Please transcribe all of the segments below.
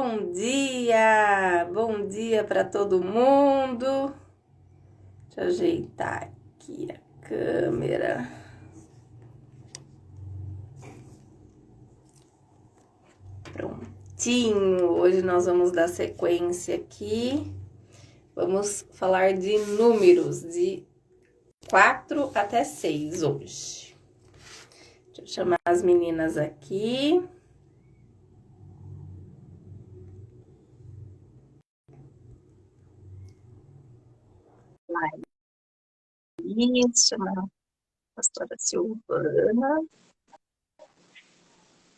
Bom dia para todo mundo. Deixa eu ajeitar aqui a câmera. Prontinho. Hoje nós vamos dar sequência aqui. Vamos falar de números de 4 até 6 hoje. Deixa eu chamar as meninas aqui. Isso, chamar a pastora Silvana.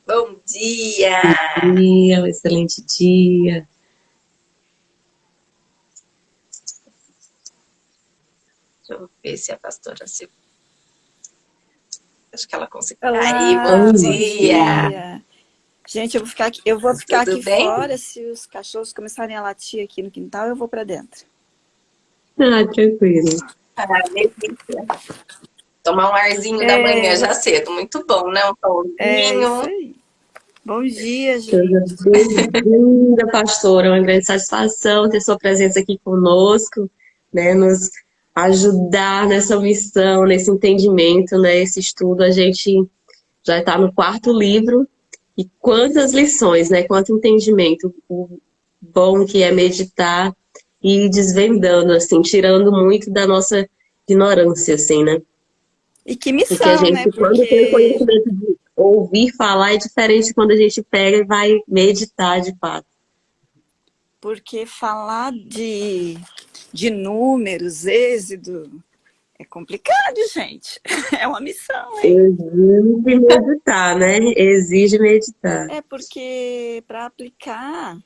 Bom dia! Bom dia, um excelente dia. Deixa eu ver se a pastora Silvana... Acho que ela conseguiu. Olá, Aí, bom dia! dia! Gente, eu vou ficar Tudo aqui bem? fora. Se os cachorros começarem a latir aqui no quintal, eu vou para dentro. Tranquilo. Delícia. Tomar um arzinho da manhã já cedo, muito bom, né? Um É isso pãozinho. aí. Bom dia, Seja gente. bem-vinda, pastora. É uma grande satisfação ter sua presença aqui conosco, né? Nos ajudar nessa missão, nesse entendimento, né? Esse estudo. A gente já está no 4º livro. E quantas lições, né? Quanto entendimento. O bom que é meditar e ir desvendando, assim, tirando muito da nossa ignorância, assim, né? E que Porque a missão, né? gente, quando tem o Porque, conhecimento de ouvir falar, é diferente quando a gente pega e vai meditar de fato. porque falar de números, êxodo, é complicado, gente. É uma missão, hein? Exige meditar, né? Exige meditar. É porque para aplicar,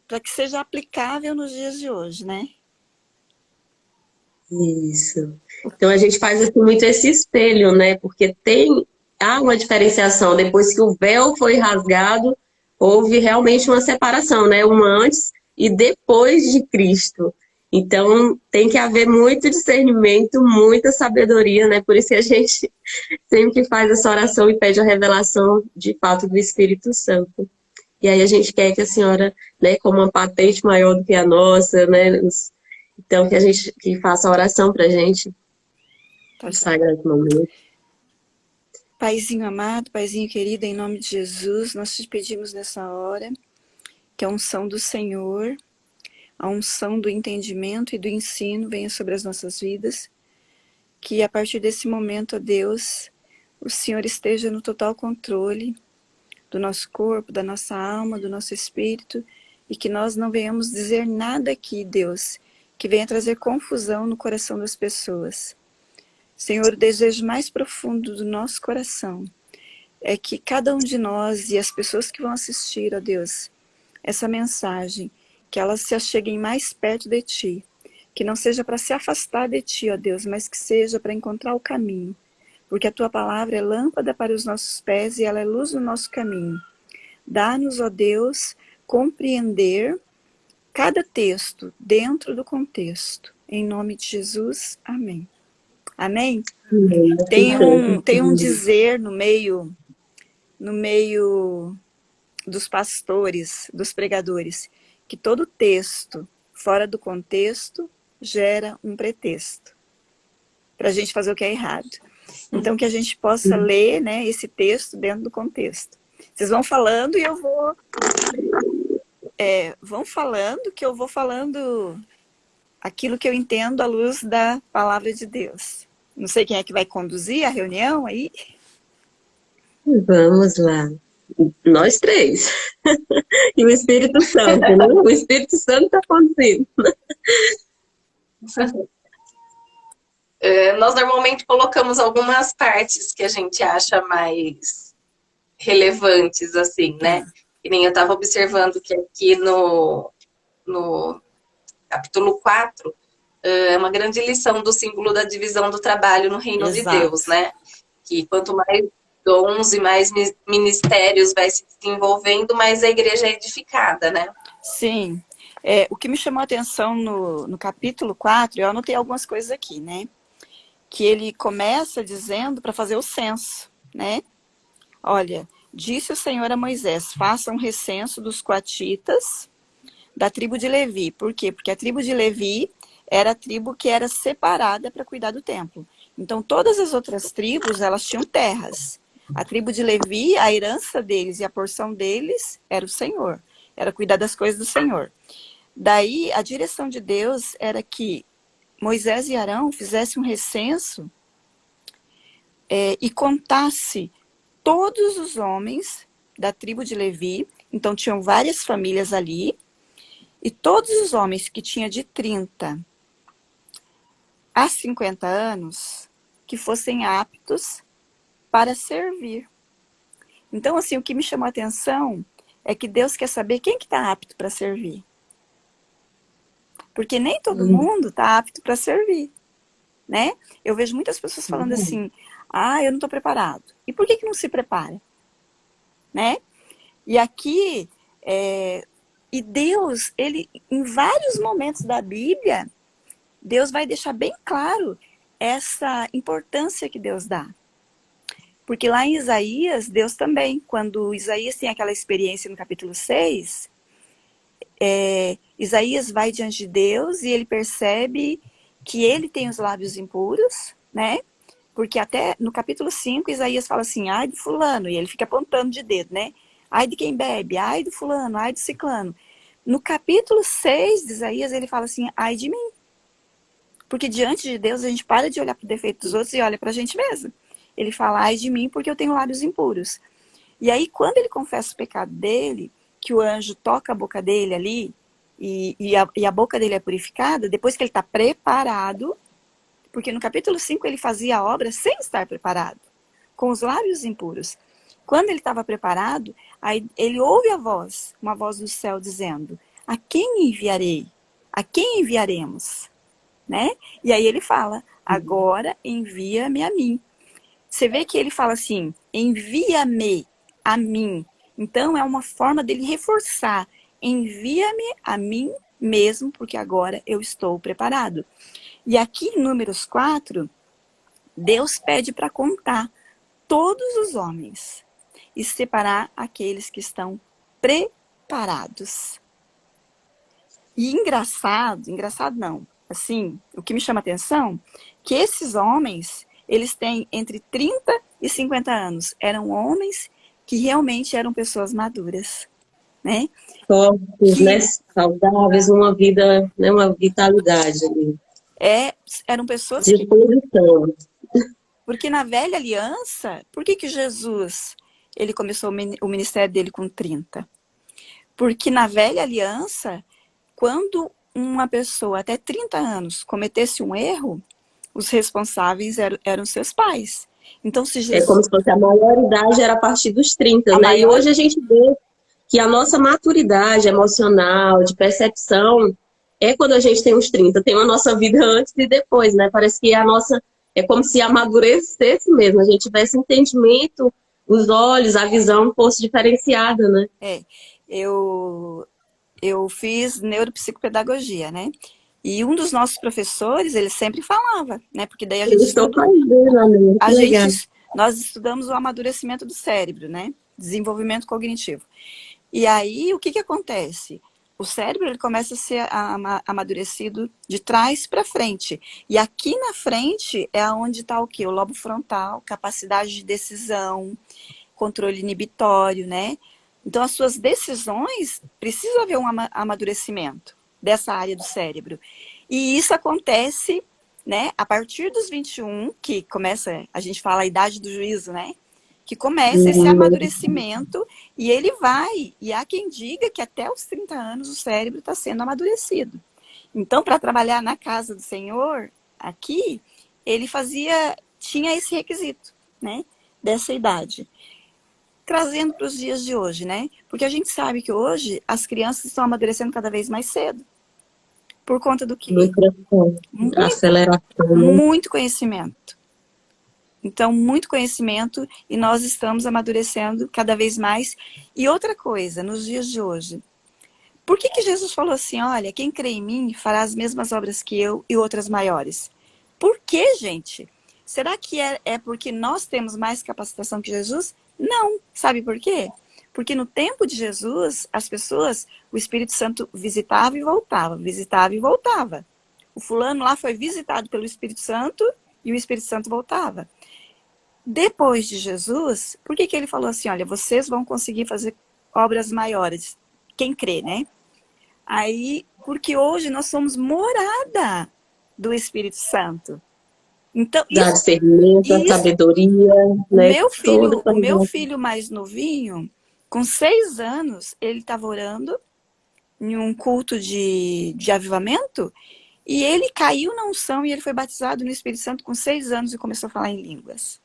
para que seja aplicável nos dias de hoje, né? Isso. Então a gente faz assim, muito esse espelho, né? Porque há uma diferenciação. Depois que o véu foi rasgado, houve realmente uma separação, né? Uma antes e depois de Cristo. Então tem que haver muito discernimento, muita sabedoria, né? Por isso que a gente sempre faz essa oração e pede a revelação de fato do Espírito Santo. E aí a gente quer que a senhora, né, como uma patente maior do que a nossa, né, então que faça a oração para a gente, Tá o joia. sagrado momento. Paizinho amado, Paizinho querido, em nome de Jesus, nós te pedimos nessa hora que a unção do Senhor, a unção do entendimento e do ensino venha sobre as nossas vidas, que a partir desse momento, ó Deus, o Senhor esteja no total controle do nosso corpo, da nossa alma, do nosso espírito, e que nós não venhamos dizer nada aqui, Deus, que venha trazer confusão no coração das pessoas. Senhor, o desejo mais profundo do nosso coração é que cada um de nós e as pessoas que vão assistir, ó Deus, essa mensagem, que elas se acheguem mais perto de Ti, que não seja para se afastar de Ti, ó Deus, mas que seja para encontrar o caminho, porque a Tua palavra é lâmpada para os nossos pés e ela é luz no nosso caminho. Dá-nos, ó Deus, compreender cada texto dentro do contexto. Em nome de Jesus, amém. Amém? Tem um dizer no meio dos pastores, dos pregadores, que todo texto fora do contexto gera um pretexto para a gente fazer o que é errado. Então, que a gente possa ler, né, esse texto dentro do contexto. Vocês vão falando e eu vou... vão falando que eu vou falando aquilo que eu entendo à luz da palavra de Deus. Não sei quem é que vai conduzir a reunião aí. Vamos lá. Nós três. E o Espírito Santo, né? O Espírito Santo está conduzindo. Nós normalmente colocamos algumas partes que a gente acha mais relevantes, assim, né? E nem eu estava observando que aqui no capítulo 4 é uma grande lição do símbolo da divisão do trabalho no reino de Deus, né? Que quanto mais dons e mais ministérios vai se desenvolvendo, mais a igreja é edificada, né? Sim. O que me chamou a atenção no capítulo 4, eu anotei algumas coisas aqui, né? Que ele começa dizendo para fazer o censo, né? Olha, Disse o Senhor a Moisés, faça um recenso dos coatitas da tribo de Levi. Por quê? Porque a tribo de Levi era a tribo que era separada para cuidar do templo. Então, todas as outras tribos, elas tinham terras. A tribo de Levi, a herança deles e a porção deles era o Senhor. Era cuidar das coisas do Senhor. Daí, a direção de Deus era que Moisés e Arão fizessem um recenso e contasse todos os homens da tribo de Levi. Então, tinham várias famílias ali. E todos os homens que tinham de 30 a 50 anos, que fossem aptos para servir. Então, assim, o que me chamou a atenção é que Deus quer saber quem que está apto para servir. Porque nem todo mundo está apto para servir, né? Eu vejo muitas pessoas falando assim, eu não estou preparado. E por que não se prepara? Né? E aqui, e Deus, ele, em vários momentos da Bíblia, Deus vai deixar bem claro essa importância que Deus dá. Porque lá em Isaías, Deus também, quando Isaías tem aquela experiência no capítulo 6, Isaías vai diante de Deus e ele percebe que ele tem os lábios impuros, né? Porque até no capítulo 5, Isaías fala assim, ai do fulano, e ele fica apontando de dedo, né? Ai de quem bebe, ai do fulano, ai do ciclano. No capítulo 6 de Isaías, ele fala assim, ai de mim. Porque diante de Deus, a gente para de olhar para o defeito dos outros e olha para a gente mesmo. Ele fala, ai de mim, porque eu tenho lábios impuros. E aí, quando ele confessa o pecado dele, que o anjo toca a boca dele ali, e a boca dele é purificada, depois que ele está preparado, porque no capítulo 5 ele fazia a obra sem estar preparado, com os lábios impuros. Quando ele estava preparado, aí ele ouve a voz, uma voz do céu dizendo, a quem enviarei? A quem enviaremos? Né? E aí ele fala, agora envia-me a mim. Você vê que ele fala assim, envia-me a mim. Então é uma forma dele reforçar, envia-me a mim mesmo, porque agora eu estou preparado. E aqui em Números 4, Deus pede para contar todos os homens e separar aqueles que estão preparados. E engraçado não, assim, o que me chama a atenção, que esses homens, eles têm entre 30 e 50 anos. Eram homens que realmente eram pessoas maduras, né? Fortes, né? Saudáveis, uma vida, né? Uma vitalidade ali. Eram pessoas de posição. Porque na velha aliança, por que Jesus, ele começou o ministério dele com 30? Porque na velha aliança, quando uma pessoa até 30 anos cometesse um erro, os responsáveis eram seus pais. Então, se Jesus... É como se fosse a maioridade era a partir dos 30, né? E hoje a gente vê que a nossa maturidade emocional, de percepção, é quando a gente tem uns 30. Tem a nossa vida antes e depois, né? Parece que a nossa... É como se amadurecesse mesmo. A gente tivesse entendimento, os olhos, a visão fosse diferenciada, né? Eu fiz neuropsicopedagogia, né? E um dos nossos professores, ele sempre falava, né? Porque daí a gente nós estudamos o amadurecimento do cérebro, né? Desenvolvimento cognitivo. E aí, o que acontece? O cérebro, ele começa a ser amadurecido de trás para frente. E aqui na frente é onde está o quê? O lobo frontal, capacidade de decisão, controle inibitório, né? Então, as suas decisões, precisa haver um amadurecimento dessa área do cérebro. E isso acontece, né, a partir dos 21, que começa, a gente fala a idade do juízo, né? Que começa esse amadurecimento e ele vai. E há quem diga que até os 30 anos o cérebro está sendo amadurecido. Então, para trabalhar na casa do Senhor, aqui, ele tinha esse requisito, né? Dessa idade. Trazendo para os dias de hoje, né? Porque a gente sabe que hoje as crianças estão amadurecendo cada vez mais cedo. Por conta do quê? Aceleração. Muito conhecimento. Então, muito conhecimento e nós estamos amadurecendo cada vez mais. E outra coisa, nos dias de hoje, por que Jesus falou assim, olha, quem crê em mim fará as mesmas obras que eu e outras maiores? Por quê, gente? Será que é porque nós temos mais capacitação que Jesus? Não. Sabe por quê? Porque no tempo de Jesus, as pessoas, o Espírito Santo visitava e voltava, visitava e voltava. O fulano lá foi visitado pelo Espírito Santo e o Espírito Santo voltava. Depois de Jesus, por que ele falou assim, olha, vocês vão conseguir fazer obras maiores? Quem crê, né? Aí, porque hoje nós somos morada do Espírito Santo. Então, Dá discernimento, a isso sabedoria, né? Toda o meu qualidade. filho mais novinho, com 6 anos, ele estava orando em um culto de avivamento, e ele caiu na unção e ele foi batizado no Espírito Santo com 6 anos e começou a falar em línguas.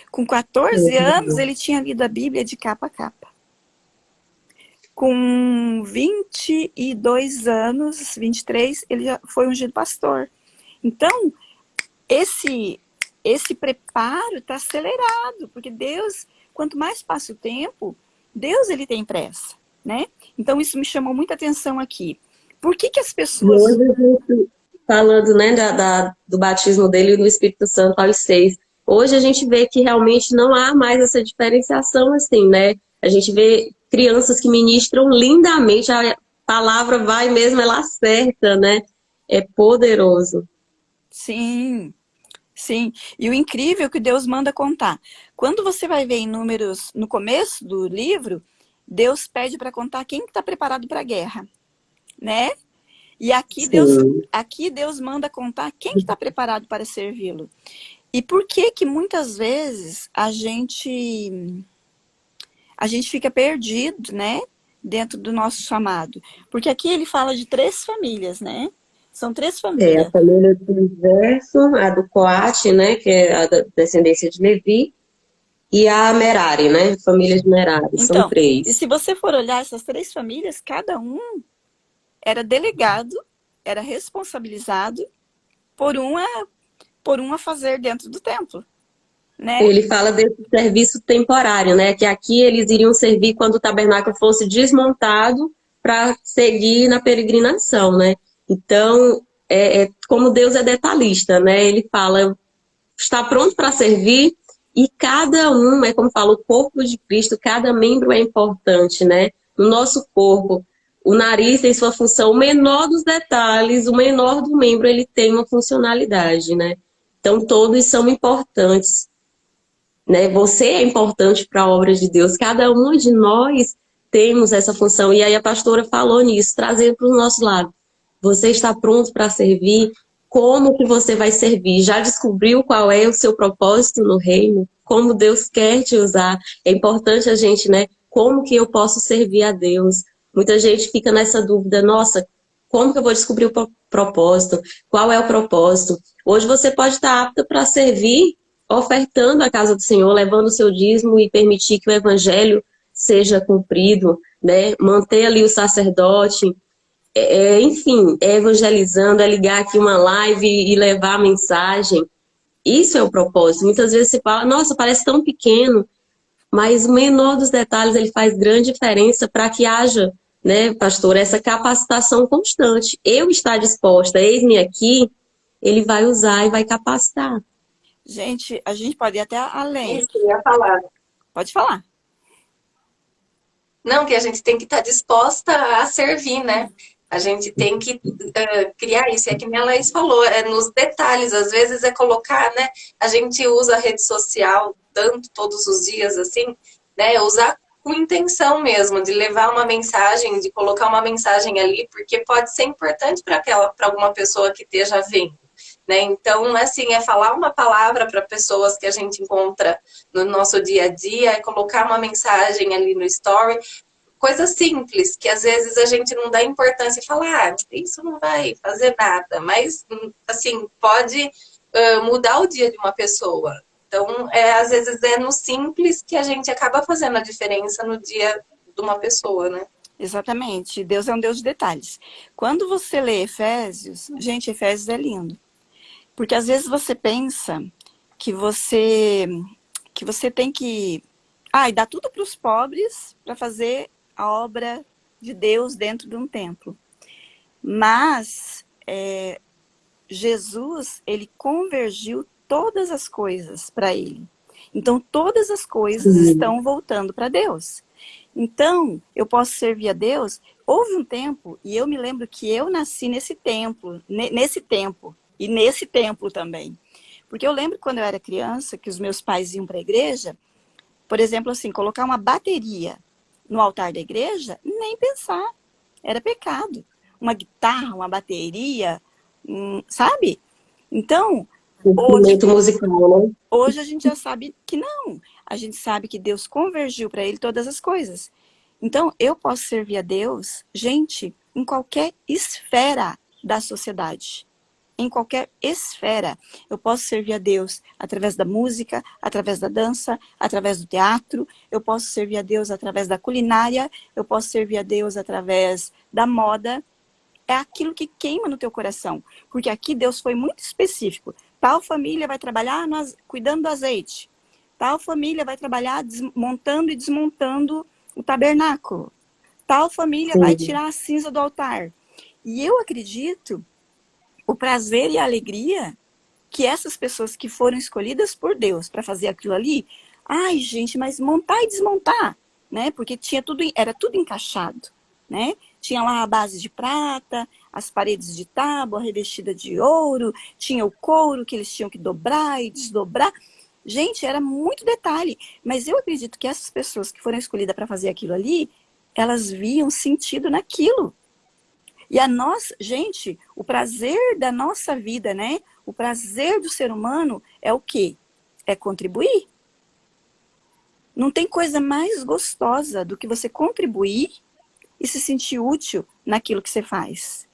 Com 14 anos, ele tinha lido a Bíblia de capa a capa. Com 22 anos, 23, ele já foi ungido pastor. Então, esse preparo está acelerado, porque Deus, quanto mais passa o tempo, Deus ele tem pressa, né? Então, isso me chamou muita atenção aqui. Por que as E pessoas... hoje a gente, falando, né, do batismo dele no Espírito Santo aos 6, hoje a gente vê que realmente não há mais essa diferenciação assim, né? A gente vê crianças que ministram lindamente, a palavra vai mesmo, ela acerta, né? É poderoso. Sim, sim. E o incrível é que Deus manda contar. Quando você vai ver em Números, no começo do livro, Deus pede para contar quem está preparado para a guerra, né? E Sim. aqui Deus manda contar quem está preparado para servi-lo. E por que que muitas vezes a gente fica perdido, né? Dentro do nosso chamado. Porque aqui ele fala de 3 famílias, né? São 3 É, a famílias. família do universo, a do Coate, né, que é a da descendência de Levi, e a Merari, né, família de Merari, são Então, e 3. se você for olhar essas 3 famílias, cada um era delegado, era responsabilizado por um a fazer dentro do templo, né? Ele fala desse serviço temporário, né, que aqui eles iriam servir quando o tabernáculo fosse desmontado para seguir na peregrinação, né. Então, como Deus é detalhista, né, ele fala, está pronto para servir, e cada um, é como fala, o corpo de Cristo, cada membro é importante, né? No nosso corpo, o nariz tem sua função, o menor dos detalhes, o menor do membro, ele tem uma funcionalidade, né? Então, todos são importantes, né? Você é importante para a obra de Deus, cada um de nós temos essa função, e aí a pastora falou nisso, trazendo para o nosso lado. Você está pronto para servir? Como que você vai servir? Já descobriu qual é o seu propósito no reino? Como Deus quer te usar? É importante a gente, né? Como que eu posso servir a Deus? Muita gente fica nessa dúvida, nossa, como que eu vou descobrir o propósito? Qual é o propósito? Hoje você pode estar apta para servir ofertando a casa do Senhor, levando o seu dízimo e permitir que o evangelho seja cumprido, né? Manter ali o sacerdote, enfim, evangelizando, ligar aqui uma live e levar a mensagem. Isso é o propósito. Muitas vezes você fala, nossa, parece tão pequeno, mas o menor dos detalhes ele faz grande diferença para que haja, né, pastor, essa capacitação constante. Eu estar disposta, eis-me aqui, ele vai usar e vai capacitar. Gente, a gente pode ir até além. Isso que eu ia falar. Pode falar. Não, que a gente tem que estar disposta a servir, né? A gente tem que criar isso. É que nem a Laís falou, é nos detalhes. Às vezes é colocar, né? A gente usa a rede social tanto todos os dias, assim, né? Usar com intenção mesmo, de levar uma mensagem, de colocar uma mensagem ali, porque pode ser importante para alguma pessoa que esteja vendo. Né? Então, assim, é falar uma palavra para pessoas que a gente encontra no nosso dia a dia, é colocar uma mensagem ali no story, coisa simples, que às vezes a gente não dá importância e fala, ah, isso não vai fazer nada, mas, assim, pode mudar o dia de uma pessoa. Então, às vezes é no simples que a gente acaba fazendo a diferença no dia de uma pessoa, né? Exatamente. Deus é um Deus de detalhes. Quando você lê Efésios, gente, Efésios é lindo. Porque às vezes você pensa que você tem que e dar tudo para os pobres para fazer a obra de Deus dentro de um templo. Mas Jesus, ele convergiu todas as coisas para ele. Então, todas as coisas estão voltando para Deus. Então, eu posso servir a Deus. Houve um tempo, e eu me lembro que eu nasci nesse templo, e nesse templo também. Porque eu lembro quando eu era criança, que os meus pais iam para a igreja, por exemplo, assim, colocar uma bateria no altar da igreja, nem pensar, era pecado. Uma guitarra, uma bateria, sabe? Então, Instrumento musical, né? hoje a gente já sabe que não. A gente sabe que Deus convergiu para ele todas as coisas. Então, eu posso servir a Deus, gente, em qualquer esfera da sociedade. Em qualquer esfera. Eu posso servir a Deus através da música, através da dança, através do teatro. Eu posso servir a Deus através da culinária. Eu posso servir a Deus através da moda. É aquilo que queima no teu coração. Porque aqui Deus foi muito específico. Tal família vai trabalhar cuidando do azeite. Tal família vai trabalhar montando e desmontando o tabernáculo. Tal família vai tirar a cinza do altar. E eu acredito o prazer e a alegria que essas pessoas que foram escolhidas por Deus para fazer aquilo ali, ai gente, mas montar e desmontar, né? Porque era tudo encaixado, né? Tinha lá a base de prata, as paredes de tábua revestida de ouro, tinha o couro que eles tinham que dobrar e desdobrar. Gente, era muito detalhe. Mas eu acredito que essas pessoas que foram escolhidas para fazer aquilo ali, elas viam sentido naquilo. E gente, o prazer da nossa vida, né? O prazer do ser humano é o quê? É contribuir. Não tem coisa mais gostosa do que você contribuir e se sentir útil naquilo que você faz.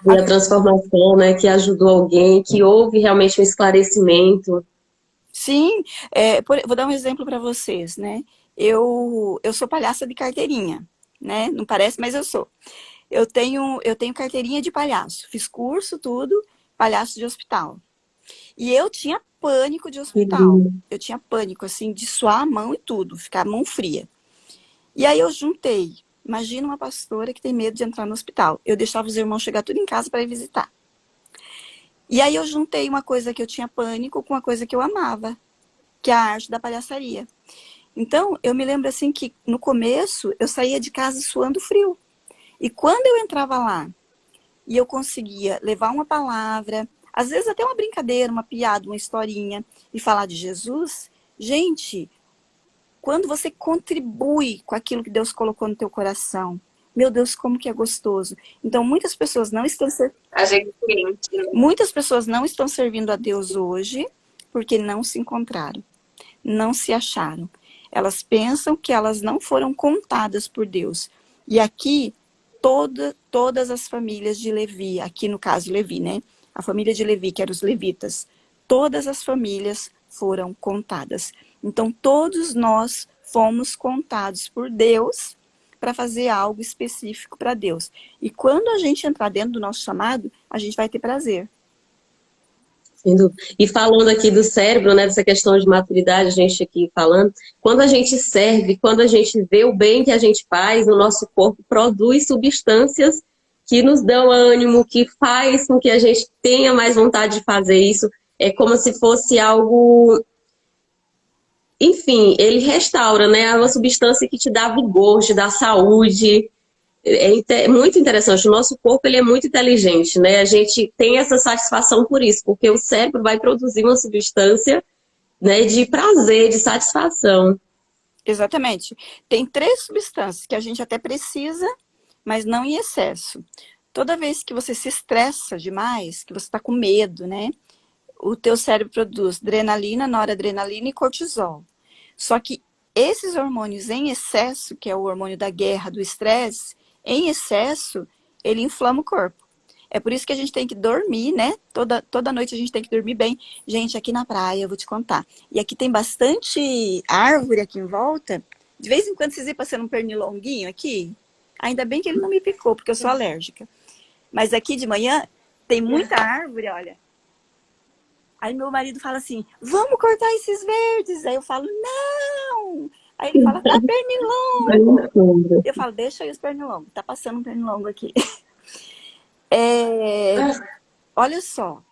E a transformação, né? Que ajudou alguém, que houve realmente um esclarecimento. Sim, vou dar um exemplo para vocês, né? Eu sou palhaça de carteirinha, né? Não parece, mas eu sou. Eu tenho carteirinha de palhaço. Fiz curso, tudo, palhaço de hospital. E eu tinha pânico de hospital. Eu tinha pânico, assim, de suar a mão e tudo, ficar a mão fria. E aí eu juntei. Imagina uma pastora que tem medo de entrar no hospital. Eu deixava os irmãos chegar tudo em casa para ir visitar. E aí eu juntei uma coisa que eu tinha pânico com uma coisa que eu amava, que é a arte da palhaçaria. Então, eu me lembro assim que no começo eu saía de casa suando frio. E quando eu entrava lá e eu conseguia levar uma palavra, às vezes até uma brincadeira, uma piada, uma historinha, e falar de Jesus, gente, quando você contribui com aquilo que Deus colocou no teu coração, meu Deus, como que é gostoso. Então, muitas pessoas não estão servindo a Deus hoje porque não se encontraram, não se acharam. Elas pensam que elas não foram contadas por Deus. E aqui, todas as famílias de Levi, aqui no caso Levi, né? A família de Levi, que eram os levitas, todas as famílias foram contadas. Então, todos nós fomos contados por Deus para fazer algo específico para Deus. E quando a gente entrar dentro do nosso chamado, a gente vai ter prazer. E falando aqui do cérebro, né, dessa questão de maturidade, a gente aqui falando, quando a gente serve, quando a gente vê o bem que a gente faz, o nosso corpo produz substâncias que nos dão ânimo, que faz com que a gente tenha mais vontade de fazer isso. É como se fosse algo... Enfim, ele restaura, né? É uma substância que te dá vigor, te dá saúde. É muito interessante. O nosso corpo ele é muito inteligente, né? A gente tem essa satisfação por isso, porque o cérebro vai produzir uma substância, né, de prazer, de satisfação. Exatamente. Tem 3 substâncias que a gente até precisa, mas não em excesso. Toda vez que você se estressa demais, que você está com medo, né? O teu cérebro produz adrenalina, noradrenalina e cortisol. Só que esses hormônios em excesso, que é o hormônio da guerra, do estresse, em excesso, ele inflama o corpo. É por isso que a gente tem que dormir, né? Toda noite a gente tem que dormir bem. Gente, aqui na praia, eu vou te contar. E aqui tem bastante árvore aqui em volta. De vez em quando vocês iam passando um pernilonguinho aqui. Ainda bem que ele não me picou, porque eu sou alérgica. Mas aqui de manhã tem muita árvore, olha. Aí meu marido fala assim, vamos cortar esses verdes. Aí eu falo, não! Aí ele fala, tá pernilongo. Eu falo, deixa aí os pernilongos. Tá passando um pernilongo aqui. Olha só,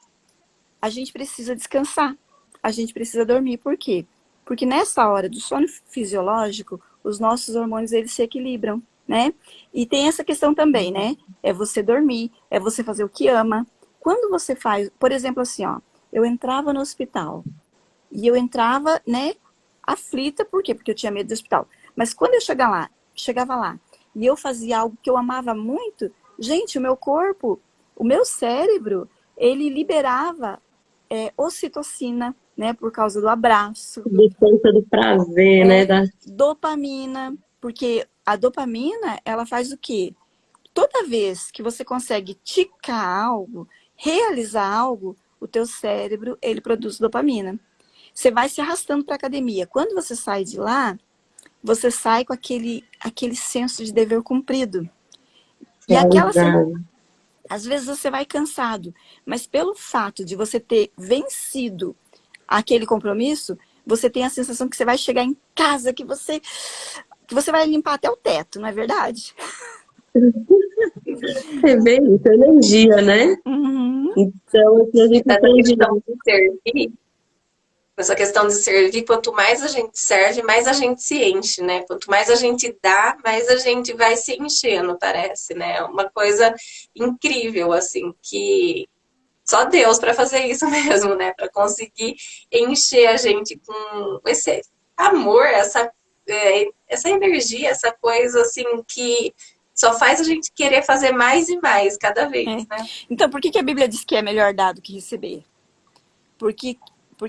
a gente precisa descansar. A gente precisa dormir. Por quê? Porque nessa hora do sono fisiológico, os nossos hormônios, eles se equilibram, né? E tem essa questão também, né? É você dormir, é você fazer o que ama. Quando você faz, por exemplo, assim, ó, eu entrava no hospital e eu entrava, né, aflita, por quê? Porque eu tinha medo do hospital. Mas quando eu chegava lá e eu fazia algo que eu amava muito, gente, o meu corpo, o meu cérebro, ele liberava ocitocina, né, por causa do abraço, Descansa do prazer, né? dopamina, porque a dopamina, ela faz o quê? Toda vez que você consegue ticar algo, realizar algo, o teu cérebro, ele produz dopamina. Você vai se arrastando para a academia. Quando você sai de lá, você sai com aquele senso de dever cumprido. E às vezes você vai cansado, mas pelo fato de você ter vencido aquele compromisso, você tem a sensação que você vai chegar em casa, que você vai limpar até o teto, não é verdade? É bem isso, energia, né? Uhum. Então, aqui a gente aprende. Essa questão de servir, quanto mais a gente serve, mais a gente se enche, né? Quanto mais a gente dá, mais a gente vai se enchendo, parece, né? Uma coisa incrível, assim, que só Deus para fazer isso mesmo, né? Para conseguir encher a gente com esse amor, essa energia, essa coisa, assim, que só faz a gente querer fazer mais e mais cada vez, né? Então, por que a Bíblia diz que é melhor dar do que receber? Porque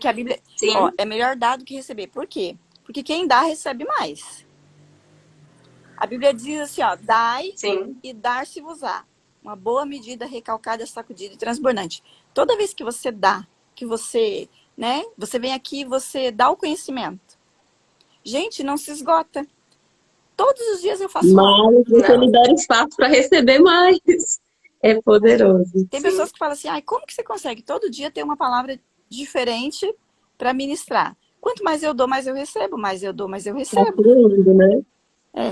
a Bíblia... Sim. Ó, é melhor dar do que receber. Por quê? Porque quem dá, recebe mais. A Bíblia diz assim, ó, dai Sim. e dar-se-vos-á. Uma boa medida, recalcada, sacudida e transbordante. Toda vez que você dá, que você, né, você vem aqui e você dá o conhecimento. Gente, não se esgota. Todos os dias eu faço Mas você libera espaço para receber mais. É poderoso. Tem pessoas que falam assim, ai, como que você consegue todo dia ter uma palavra diferente para ministrar? Quanto mais eu dou, mais eu recebo. Mais eu dou, mais eu recebo. Tá fluindo, né?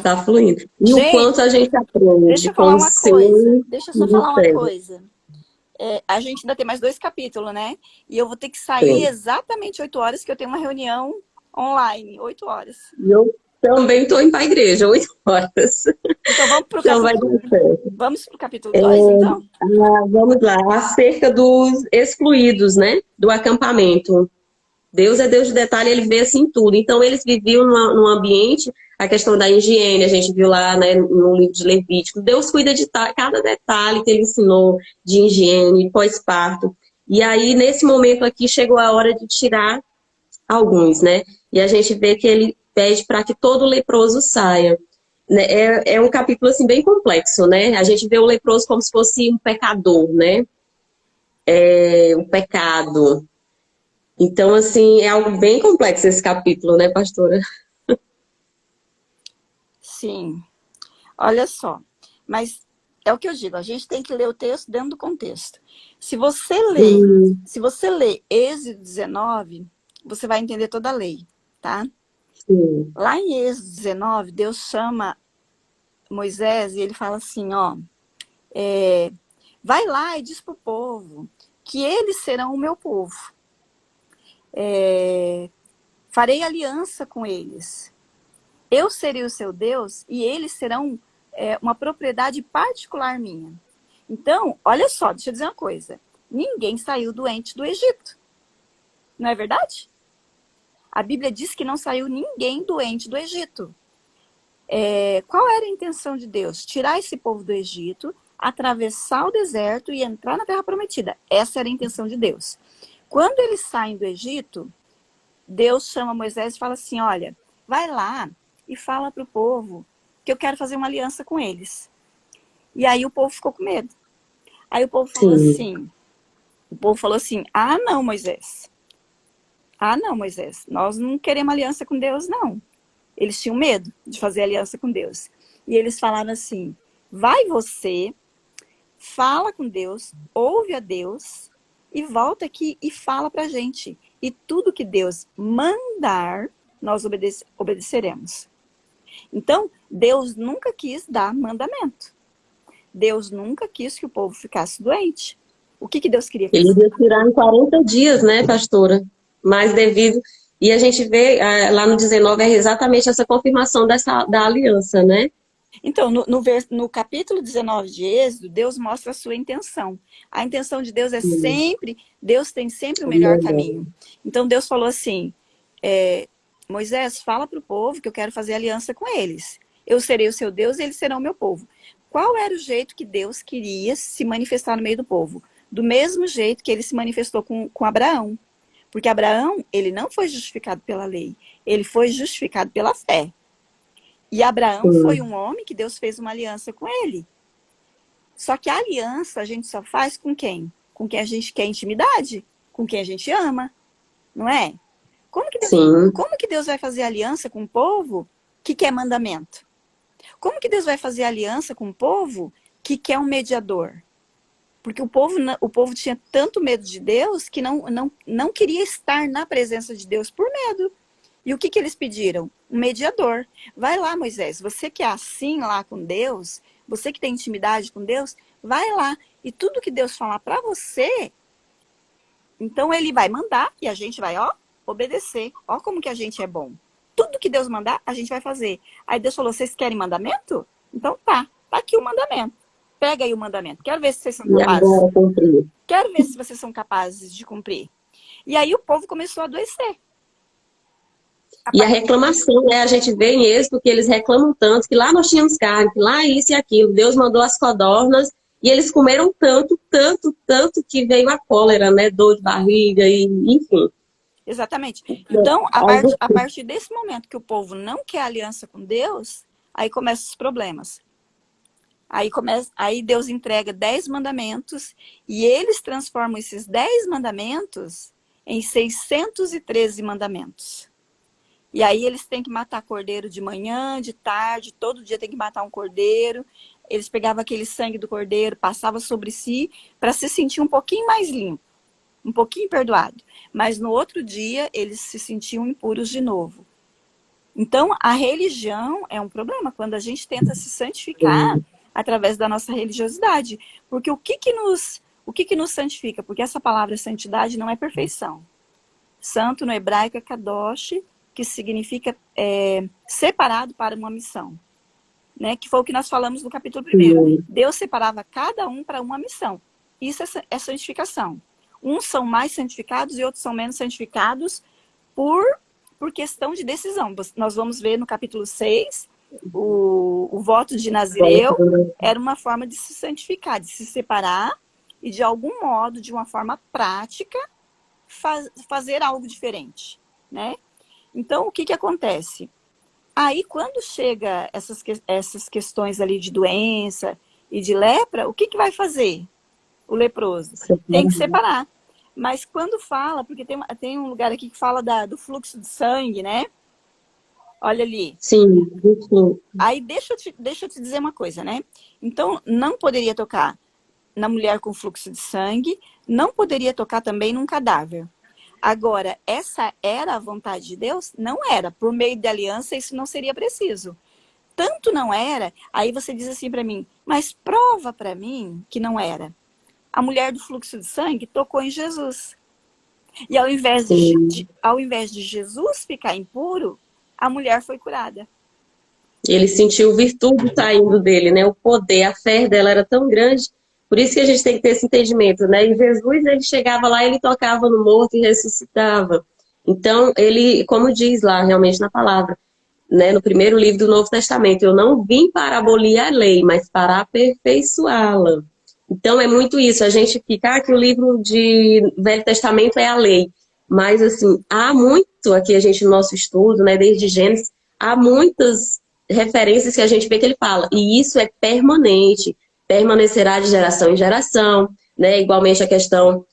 Tá fluindo. E gente, o quanto a gente aprende. Deixa eu falar uma coisa. Deixa eu só falar uma coisa. A gente ainda tem mais 2 capítulos, né? E eu vou ter que sair exatamente 8 horas, que eu tenho uma reunião online. 8 horas. E eu também estou indo para a igreja, 8 horas. Então vamos para o então capítulo... vai dar certo. Vamos para o capítulo 2, então? Vamos lá. Acerca dos excluídos, né? Do acampamento. Deus é Deus de detalhe, ele vê assim tudo. Então, eles viviam num ambiente, a questão da higiene, a gente viu lá, né, no livro de Levítico. Deus cuida de cada detalhe que ele ensinou de higiene, pós-parto. E aí, nesse momento aqui, chegou a hora de tirar alguns, né? E a gente vê que ele pede para que todo leproso saia. É um capítulo, assim, bem complexo, né? A gente vê o leproso como se fosse um pecador, né? O pecado. Então, assim, é algo bem complexo esse capítulo, né, pastora? Sim. Olha só. Mas é o que eu digo, a gente tem que ler o texto dentro do contexto. Se você lê Êxodo 19, você vai entender toda a lei, tá? Sim. Lá em Êxodo 19, Deus chama Moisés e ele fala assim, ó, vai lá e diz pro povo que eles serão o meu povo. Farei aliança com eles. Eu serei o seu Deus e eles serão uma propriedade particular minha. Então, olha só, deixa eu dizer uma coisa. Ninguém saiu doente do Egito. Não é verdade? A Bíblia diz que não saiu ninguém doente do Egito. Qual era a intenção de Deus? Tirar esse povo do Egito, atravessar o deserto e entrar na Terra Prometida. Essa era a intenção de Deus. Quando eles saem do Egito, Deus chama Moisés e fala assim, olha, vai lá e fala para o povo que eu quero fazer uma aliança com eles. E aí o povo ficou com medo. Aí o povo falou assim, ah, não, Moisés. Ah, não, Moisés, nós não queremos aliança com Deus, não. Eles tinham medo de fazer aliança com Deus. E eles falaram assim, vai você, fala com Deus, ouve a Deus e volta aqui e fala pra gente. E tudo que Deus mandar, nós obedeceremos. Então, Deus nunca quis dar mandamento. Deus nunca quis que o povo ficasse doente. O que Deus queria fazer? Ele ia tirar em 40 dias, né, pastora? Mas devido E a gente vê lá no 19 é exatamente essa confirmação da aliança, né? Então, no capítulo 19 de Êxodo, Deus mostra a sua intenção. A intenção de Deus é Sim. sempre, Deus tem sempre o melhor caminho. Então, Deus falou assim, Moisés, fala para o povo que eu quero fazer aliança com eles. Eu serei o seu Deus e eles serão o meu povo. Qual era o jeito que Deus queria se manifestar no meio do povo? Do mesmo jeito que ele se manifestou com Abraão. Porque Abraão, ele não foi justificado pela lei, ele foi justificado pela fé. E Abraão foi um homem que Deus fez uma aliança com ele. Só que a aliança a gente só faz com quem? Com quem a gente quer intimidade, com quem a gente ama, não é? Como que Deus vai fazer aliança com um povo que quer mandamento? Como que Deus vai fazer aliança com um povo que quer um mediador? Porque o povo tinha tanto medo de Deus que não queria estar na presença de Deus por medo. E o que eles pediram? Um mediador. Vai lá, Moisés, você que é assim lá com Deus, você que tem intimidade com Deus, vai lá. E tudo que Deus falar para você, então ele vai mandar e a gente vai, obedecer. Ó como que a gente é bom. Tudo que Deus mandar, a gente vai fazer. Aí Deus falou, vocês querem mandamento? Então tá aqui o mandamento. Pega aí o mandamento. Quero ver se vocês são capazes. Quero ver se vocês são capazes de cumprir. E aí o povo começou a adoecer. E a reclamação, né? A gente vê em Êxodo que eles reclamam tanto, que lá nós tínhamos carne, que lá isso e aquilo. Deus mandou as codornas e eles comeram tanto, tanto, tanto que veio a cólera, né? Dor de barriga e enfim. Exatamente. Então, a partir desse momento que o povo não quer aliança com Deus, aí começam os problemas. Aí Deus entrega 10 mandamentos e eles transformam esses 10 mandamentos em 613 mandamentos. E aí eles têm que matar cordeiro de manhã, de tarde, todo dia tem que matar um cordeiro. Eles pegavam aquele sangue do cordeiro, passavam sobre si para se sentir um pouquinho mais limpo, um pouquinho perdoado. Mas no outro dia eles se sentiam impuros de novo. Então a religião é um problema quando a gente tenta se santificar através da nossa religiosidade. Porque o que nos santifica? Porque essa palavra santidade não é perfeição. Santo no hebraico é kadosh, que significa separado para uma missão. Né? Que foi o que nós falamos no capítulo 1. Deus separava cada um para uma missão. Isso é santificação. Uns são mais santificados e outros são menos santificados por questão de decisão. Nós vamos ver no capítulo 6, o voto de Nazireu era uma forma de se santificar, de se separar e de algum modo, de uma forma prática, fazer algo diferente, né? Então, o que acontece? Aí, quando chega essas questões ali de doença e de lepra, o que vai fazer o leproso? Tem que separar. Mas quando fala, porque tem um lugar aqui que fala do fluxo de sangue, né? Olha ali. Sim. Aí deixa eu te dizer uma coisa, né? Então, não poderia tocar na mulher com fluxo de sangue, não poderia tocar também num cadáver. Agora, essa era a vontade de Deus? Não era. Por meio de aliança, isso não seria preciso. Tanto não era, aí você diz assim para mim, mas prova para mim que não era. A mulher do fluxo de sangue tocou em Jesus. E ao invés de Jesus ficar impuro, a mulher foi curada. Ele sentiu virtude saindo dele, né? O poder, a fé dela era tão grande. Por isso que a gente tem que ter esse entendimento, né? E Jesus, ele chegava lá, ele tocava no morto e ressuscitava. Então, ele, como diz lá realmente na palavra, né, no primeiro livro do Novo Testamento, eu não vim para abolir a lei, mas para aperfeiçoá-la. Então, é muito isso. A gente fica que o livro de Velho Testamento é a lei. Mas, assim, há muito aqui a gente no nosso estudo, né, desde Gênesis, há muitas referências que a gente vê que ele fala. E isso é permanente, permanecerá de geração em geração, né? Igualmente a questão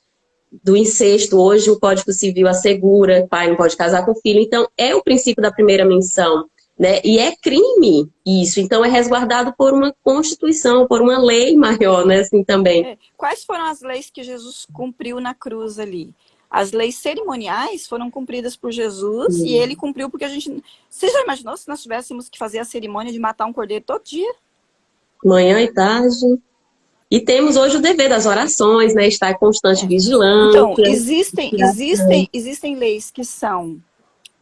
do incesto. Hoje o Código Civil assegura, pai não pode casar com filho. Então, é o princípio da primeira menção, né? E é crime isso. Então, é resguardado por uma Constituição, por uma lei maior, né? Assim também. Quais foram as leis que Jesus cumpriu na cruz ali? As leis cerimoniais foram cumpridas por Jesus e ele cumpriu porque a gente... Você já imaginou se nós tivéssemos que fazer a cerimônia de matar um cordeiro todo dia? Manhã e tarde. E temos hoje o dever das orações, né? Estar em constante vigilância. Então, existem leis que são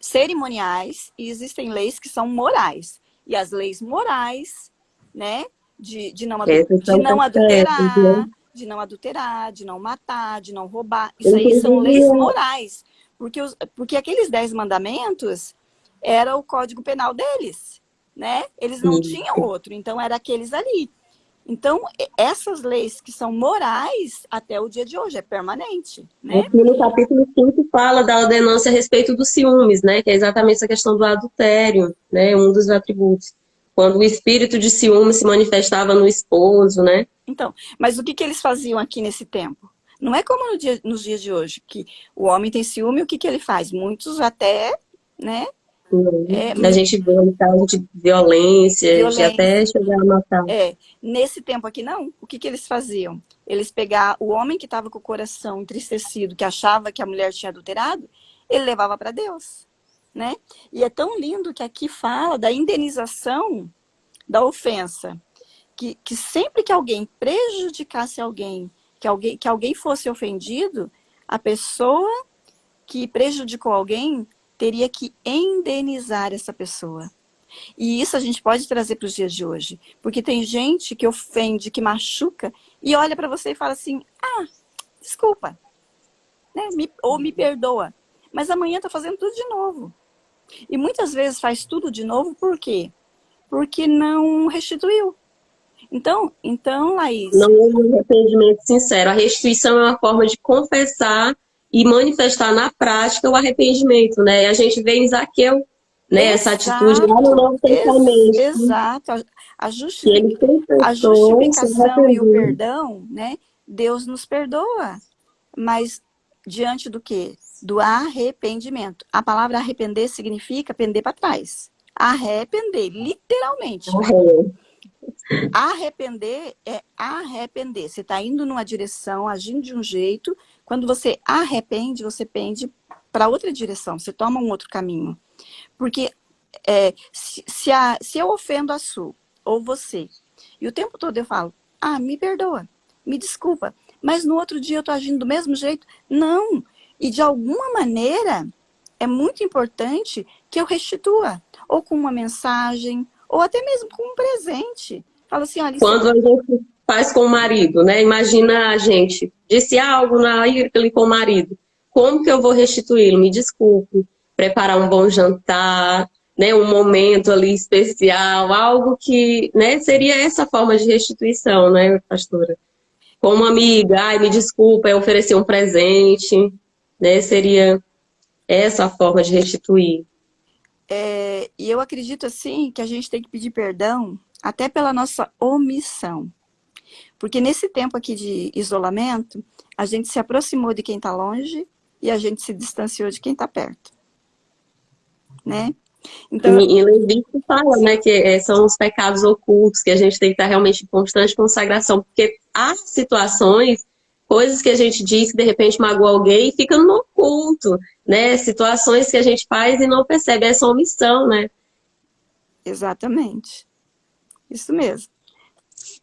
cerimoniais e existem leis que são morais. E as leis morais, né, de não, Essas de são não perfeitas, né? adulterar, de não adulterar, de não matar, de não roubar, isso aí são leis Inclusive, morais. Porque aqueles 10 mandamentos era o código penal deles, né? Eles não tinham outro, então era aqueles ali. Então, essas leis que são morais até o dia de hoje, é permanente, né? aqui no capítulo 5 fala da ordenança a respeito dos ciúmes, né? Que é exatamente essa questão do adultério, né? Um dos atributos. Quando o espírito de ciúme se manifestava no esposo, né? Então, mas o que eles faziam aqui nesse tempo? Não é como nos dias de hoje, que o homem tem ciúme, o que ele faz? Muitos até, né? A gente vê um caso de violência, de até Violência. chegar a matar. Nesse tempo aqui, não. O que eles faziam? Eles pegavam o homem que estava com o coração entristecido, que achava que a mulher tinha adulterado, ele levava para Deus, né? E é tão lindo que aqui fala da indenização da ofensa. Que sempre que alguém prejudicasse alguém, que alguém fosse ofendido, a pessoa que prejudicou alguém teria que indenizar essa pessoa. E isso a gente pode trazer para os dias de hoje. Porque tem gente que ofende, que machuca, e olha para você e fala assim, desculpa, né? Ou me perdoa. Mas amanhã está fazendo tudo de novo. E muitas vezes faz tudo de novo, por quê? Porque não restituiu. Então, Laís... Não houve um arrependimento sincero. A restituição é uma forma de confessar e manifestar na prática o arrependimento, né? E a gente vê em Zaqueu, né? Essa atitude lá no Novo Testamento. Exato. Que ele A confessou, se justificação e o arrependeu. perdão, né? Deus nos perdoa. Mas diante do quê? Do arrependimento. A palavra arrepender significa pender para trás. Arrepender, literalmente. Arrepender é arrepender. Você está indo numa direção, agindo de um jeito. Quando você arrepende, você pende para outra direção. Você toma um outro caminho. Porque se eu ofendo a Su, ou você, e o tempo todo eu falo, me perdoa, me desculpa, mas no outro dia eu estou agindo do mesmo jeito? Não. E de alguma maneira, é muito importante que eu restitua. Ou com uma mensagem, ou até mesmo com um presente. Fala assim, olha... Quando a gente faz com o marido, né? Imagina a gente disse algo na ira com o marido. Como que eu vou restituí-lo? Me desculpe. Preparar um bom jantar, né? Um momento ali especial, algo que, né? Seria essa forma de restituição, né, pastora? Como amiga, me desculpa, é oferecer um presente, né? Seria essa a forma de restituir. E eu acredito, assim, que a gente tem que pedir perdão até pela nossa omissão. Porque nesse tempo aqui de isolamento, a gente se aproximou de quem está longe e a gente se distanciou de quem está perto. Né? Então, e Levítico fala, né, que são os pecados ocultos, que a gente tem que estar realmente em constante consagração, porque há situações, coisas que a gente diz que de repente magoa alguém e fica no oculto, né? Situações que a gente faz e não percebe, essa omissão, né? Exatamente. Isso mesmo.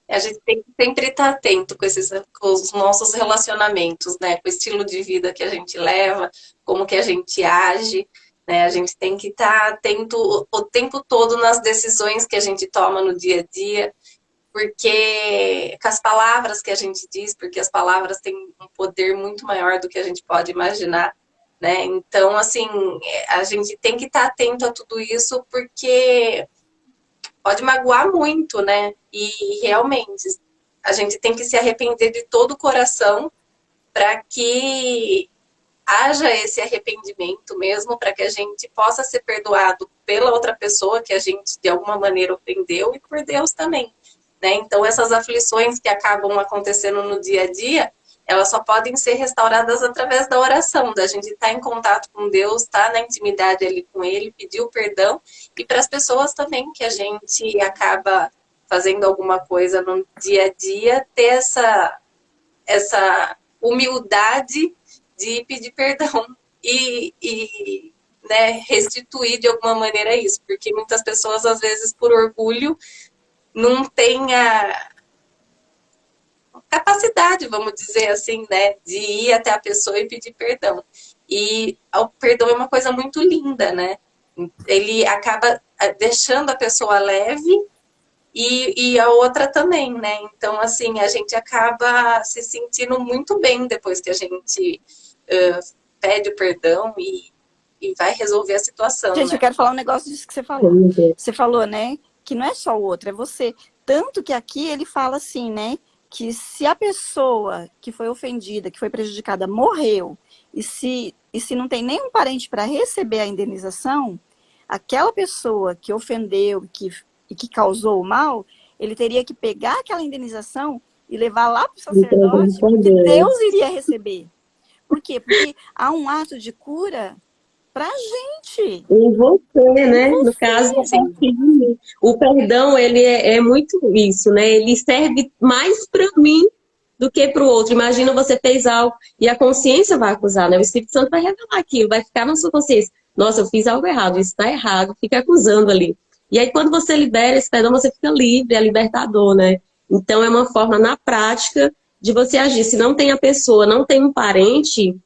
A gente tem que sempre estar atento com os nossos relacionamentos, né? Com o estilo de vida que a gente leva, como que a gente age, né? A gente tem que estar atento o tempo todo nas decisões que a gente toma no dia a dia, porque com as palavras que a gente diz, porque as palavras têm um poder muito maior do que a gente pode imaginar, né? Então, assim, a gente tem que estar atento a tudo isso, porque pode magoar muito, né? E realmente a gente tem que se arrepender de todo o coração para que haja esse arrependimento mesmo, para que a gente possa ser perdoado pela outra pessoa que a gente de alguma maneira ofendeu e por Deus também, né? Então essas aflições que acabam acontecendo no dia a dia, elas só podem ser restauradas através da oração, da gente estar em contato com Deus, estar na intimidade ali com Ele, pedir o perdão, e para as pessoas também que a gente acaba fazendo alguma coisa no dia a dia, ter essa humildade de pedir perdão e né, restituir de alguma maneira isso, porque muitas pessoas, às vezes, por orgulho, não têm a capacidade, vamos dizer assim, né, de ir até a pessoa e pedir perdão. E o perdão é uma coisa muito linda, né? Ele acaba deixando a pessoa leve e a outra também, né? Então, assim, a gente acaba se sentindo muito bem depois que a gente pede o perdão e vai resolver a situação, Gente, eu né? quero falar um negócio disso que você falou. Você falou, né, que não é só o outro, é você. Tanto que aqui ele fala assim, né, que se a pessoa que foi ofendida, que foi prejudicada, morreu, e se não tem nenhum parente para receber a indenização, aquela pessoa que ofendeu e que causou o mal, ele teria que pegar aquela indenização e levar lá para o sacerdote, porque Deus iria receber. Por quê? Porque há um ato de cura pra gente. Em você, né? Em No você. caso, o perdão, ele é muito isso, né? Ele serve mais para mim do que para o outro. Imagina você fez algo e a consciência vai acusar, né? O Espírito Santo vai revelar aquilo, vai ficar na sua consciência. Nossa, eu fiz algo errado, isso está errado, fica acusando ali. E aí, quando você libera esse perdão, você fica livre, é libertador, né? Então, é uma forma, na prática, de você agir. Se não tem a pessoa, não tem um parente,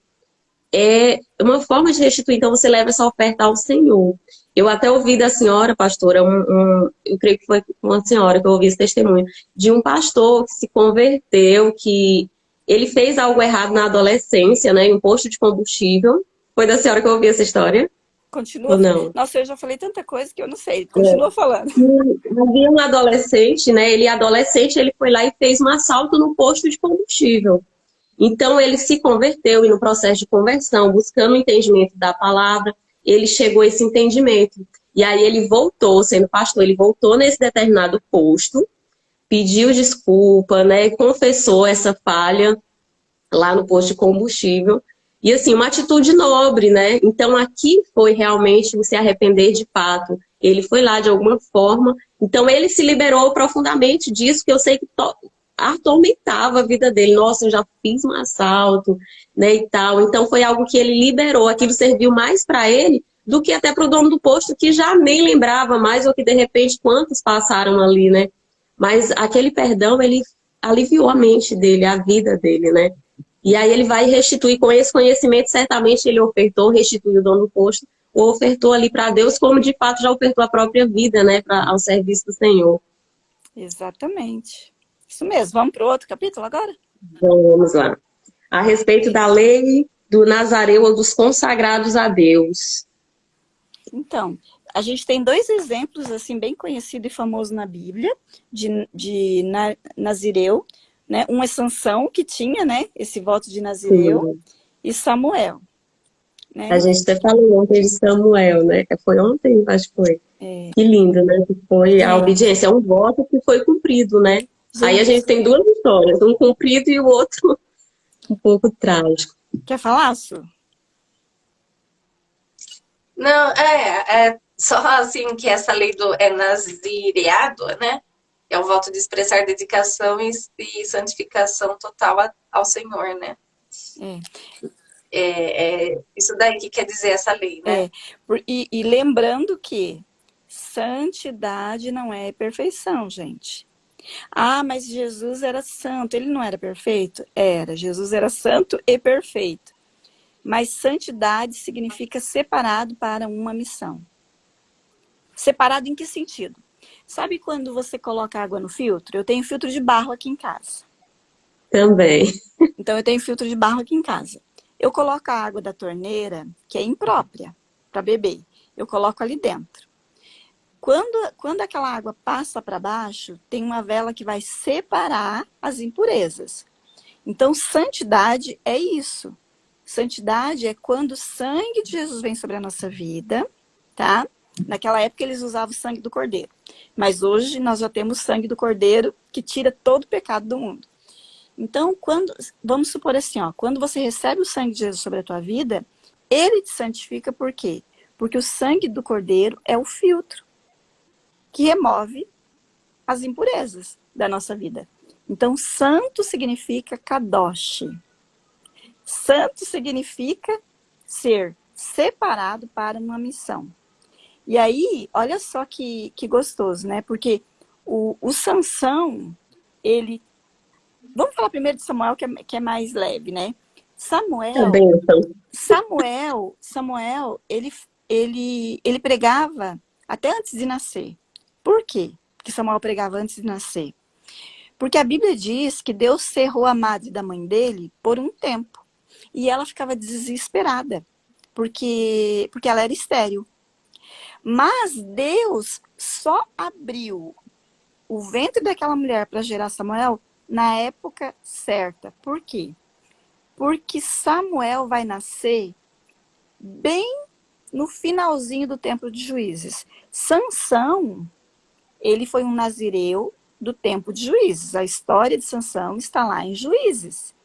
é uma forma de restituir. Então, você leva essa oferta ao Senhor. Eu até ouvi da senhora, pastora, eu creio que foi uma senhora que eu ouvi esse testemunho, de um pastor que se converteu, que ele fez algo errado na adolescência, né, em um posto de combustível. Foi da senhora que eu ouvi essa história? Continua. Ou não? Nossa, eu já falei tanta coisa que eu não sei. Continua falando. E havia um adolescente, né, ele foi lá e fez um assalto no posto de combustível. Então, ele se converteu e no processo de conversão, buscando o entendimento da palavra, ele chegou a esse entendimento. E aí ele voltou, sendo pastor, ele voltou nesse determinado posto, pediu desculpa, né, confessou essa falha lá no posto de combustível. E assim, uma atitude nobre, né? Então aqui foi realmente se arrepender de fato. Ele foi lá de alguma forma. Então ele se liberou profundamente disso, que eu sei que atormentava a vida dele. Nossa, eu já fiz um assalto, né, e tal. Então foi algo que ele liberou. Aquilo serviu mais para ele do que até para o dono do posto, que já nem lembrava mais, ou que de repente quantos passaram ali, né? Mas aquele perdão, ele aliviou a mente dele, a vida dele, né? E aí ele vai restituir com esse conhecimento, certamente ele ofertou, restituiu o dono do posto, ou ofertou ali para Deus, como de fato já ofertou a própria vida, né, ao serviço do Senhor. Exatamente. Isso mesmo. Vamos para o outro capítulo agora? Vamos lá. A respeito da lei do Nazareu ou dos consagrados a Deus. Então, a gente tem dois exemplos, assim, bem conhecido e famoso na Bíblia, de Nazireu, né? Um é Sansão, que tinha, né, esse voto de Nazireu, Sim. e Samuel. Né? A gente até falou ontem de Samuel, né? Foi ontem, acho que foi. Que lindo, né? Que foi a obediência. É um voto que foi cumprido, né? Gente, aí a gente tem duas histórias, um cumprido e o outro um pouco trágico. Quer falar, Su? Não, é só assim que essa lei é nazireado, né? É o voto de expressar dedicação e santificação total ao Senhor, né? É isso daí que quer dizer essa lei, né? E lembrando que santidade não é perfeição, gente. Ah, mas Jesus era santo, ele não era perfeito? Era, Jesus era santo e perfeito. Mas santidade significa separado para uma missão. Separado em que sentido? Sabe quando você coloca água no filtro? Eu tenho filtro de barro aqui em casa. Também. Então eu tenho filtro de barro aqui em casa. Eu coloco a água da torneira, que é imprópria para beber. Eu coloco ali dentro. Quando aquela água passa para baixo, tem uma vela que vai separar as impurezas. Então, santidade é isso. Santidade é quando o sangue de Jesus vem sobre a nossa vida, tá? Naquela época eles usavam o sangue do cordeiro. Mas hoje nós já temos o sangue do cordeiro que tira todo o pecado do mundo. Então, vamos supor assim, ó, quando você recebe o sangue de Jesus sobre a tua vida, ele te santifica por quê? Porque o sangue do cordeiro é o filtro que remove as impurezas da nossa vida. Então, santo significa kadosh. Santo significa ser separado para uma missão. E aí, olha só que gostoso, né? Porque o Sansão, ele... Vamos falar primeiro de Samuel, que é mais leve, né? É Samuel, bênção. Samuel, ele pregava até antes de nascer. Por quê? Porque Samuel pregava antes de nascer. Porque a Bíblia diz que Deus cerrou a madre da mãe dele por um tempo. E ela ficava desesperada, porque ela era estéril. Mas Deus só abriu o ventre daquela mulher para gerar Samuel na época certa. Por quê? Porque Samuel vai nascer bem no finalzinho do tempo de Juízes. Sansão, ele foi um nazireu do tempo de Juízes. A história de Sansão está lá em Juízes.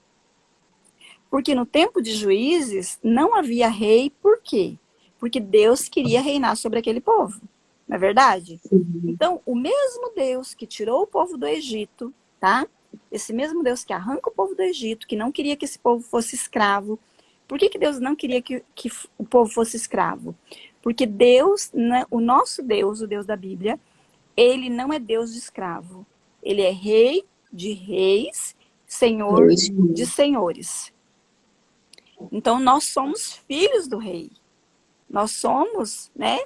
Porque no tempo de Juízes não havia rei, por quê? Porque Deus queria reinar sobre aquele povo. Não é verdade? Então, o mesmo Deus que tirou o povo do Egito, tá? Esse mesmo Deus que arranca o povo do Egito, que não queria que esse povo fosse escravo. Por que Deus não queria que o povo fosse escravo? Porque Deus, né, o nosso Deus, o Deus da Bíblia, ele não é Deus de escravo. Ele é rei de reis, senhor de senhores. Então, nós somos filhos do rei. Nós somos, né?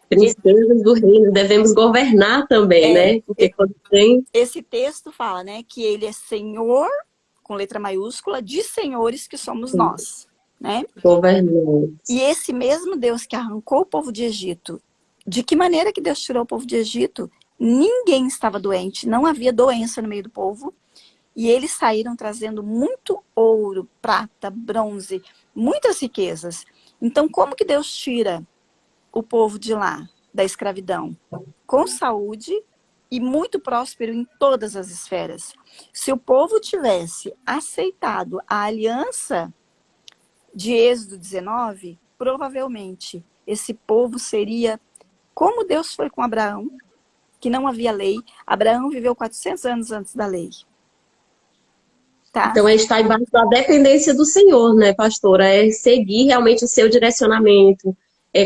Princesas do reino, devemos governar também, né? Porque quando tem... Esse texto fala, né, que ele é senhor, com letra maiúscula, de senhores que somos nós, né? Governantes. E esse mesmo Deus que arrancou o povo de Egito, de que maneira que Deus tirou o povo de Egito? Ninguém estava doente, não havia doença no meio do povo, e eles saíram trazendo muito ouro, prata, bronze, muitas riquezas. Então, como que Deus tira o povo de lá, da escravidão? Com saúde e muito próspero em todas as esferas. Se o povo tivesse aceitado a aliança de Êxodo 19, provavelmente esse povo seria como Deus foi com Abraão, que não havia lei. Abraão viveu 400 anos antes da lei. Tá? Então, a gente está embaixo da dependência do Senhor, né, pastora? É seguir realmente o seu direcionamento.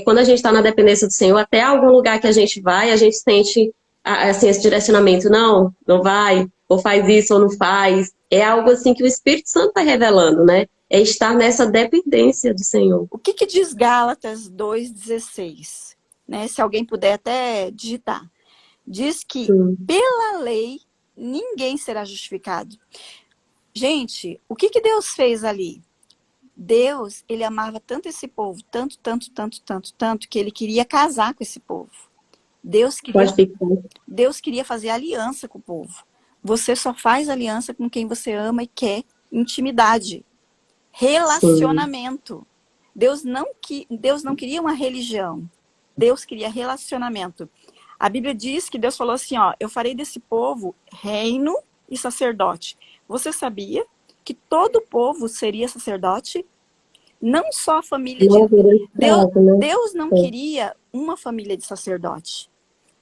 Quando a gente está na dependência do Senhor, até algum lugar que a gente vai, a gente sente assim, esse direcionamento. Não, não vai, ou faz isso, ou não faz. É algo assim que o Espírito Santo está revelando, né? É estar nessa dependência do Senhor. O que diz Gálatas 2,16? Né? Se alguém puder até digitar. Diz que pela lei ninguém será justificado. Gente, o que Deus fez ali? Deus, ele amava tanto esse povo, tanto, que ele queria casar com esse povo. Deus queria fazer aliança com o povo. Você só faz aliança com quem você ama e quer intimidade. Relacionamento. Deus não queria uma religião. Deus queria relacionamento. A Bíblia diz que Deus falou assim, ó, eu farei desse povo reino e sacerdote. Você sabia que todo povo seria sacerdote? Não só a família de... Deus não queria uma família de sacerdote.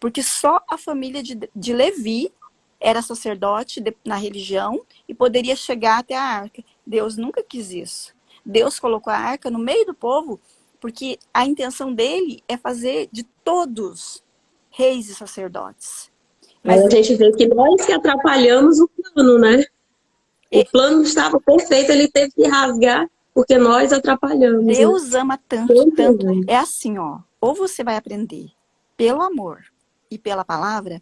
Porque só a família de Levi era sacerdote na religião e poderia chegar até a arca. Deus nunca quis isso. Deus colocou a arca no meio do povo porque a intenção dele é fazer de todos reis e sacerdotes. Mas a gente vê que nós que atrapalhamos o plano, né? O plano estava perfeito, ele teve que rasgar porque nós atrapalhamos. Deus ama tanto. É assim, ó. Ou você vai aprender pelo amor e pela palavra,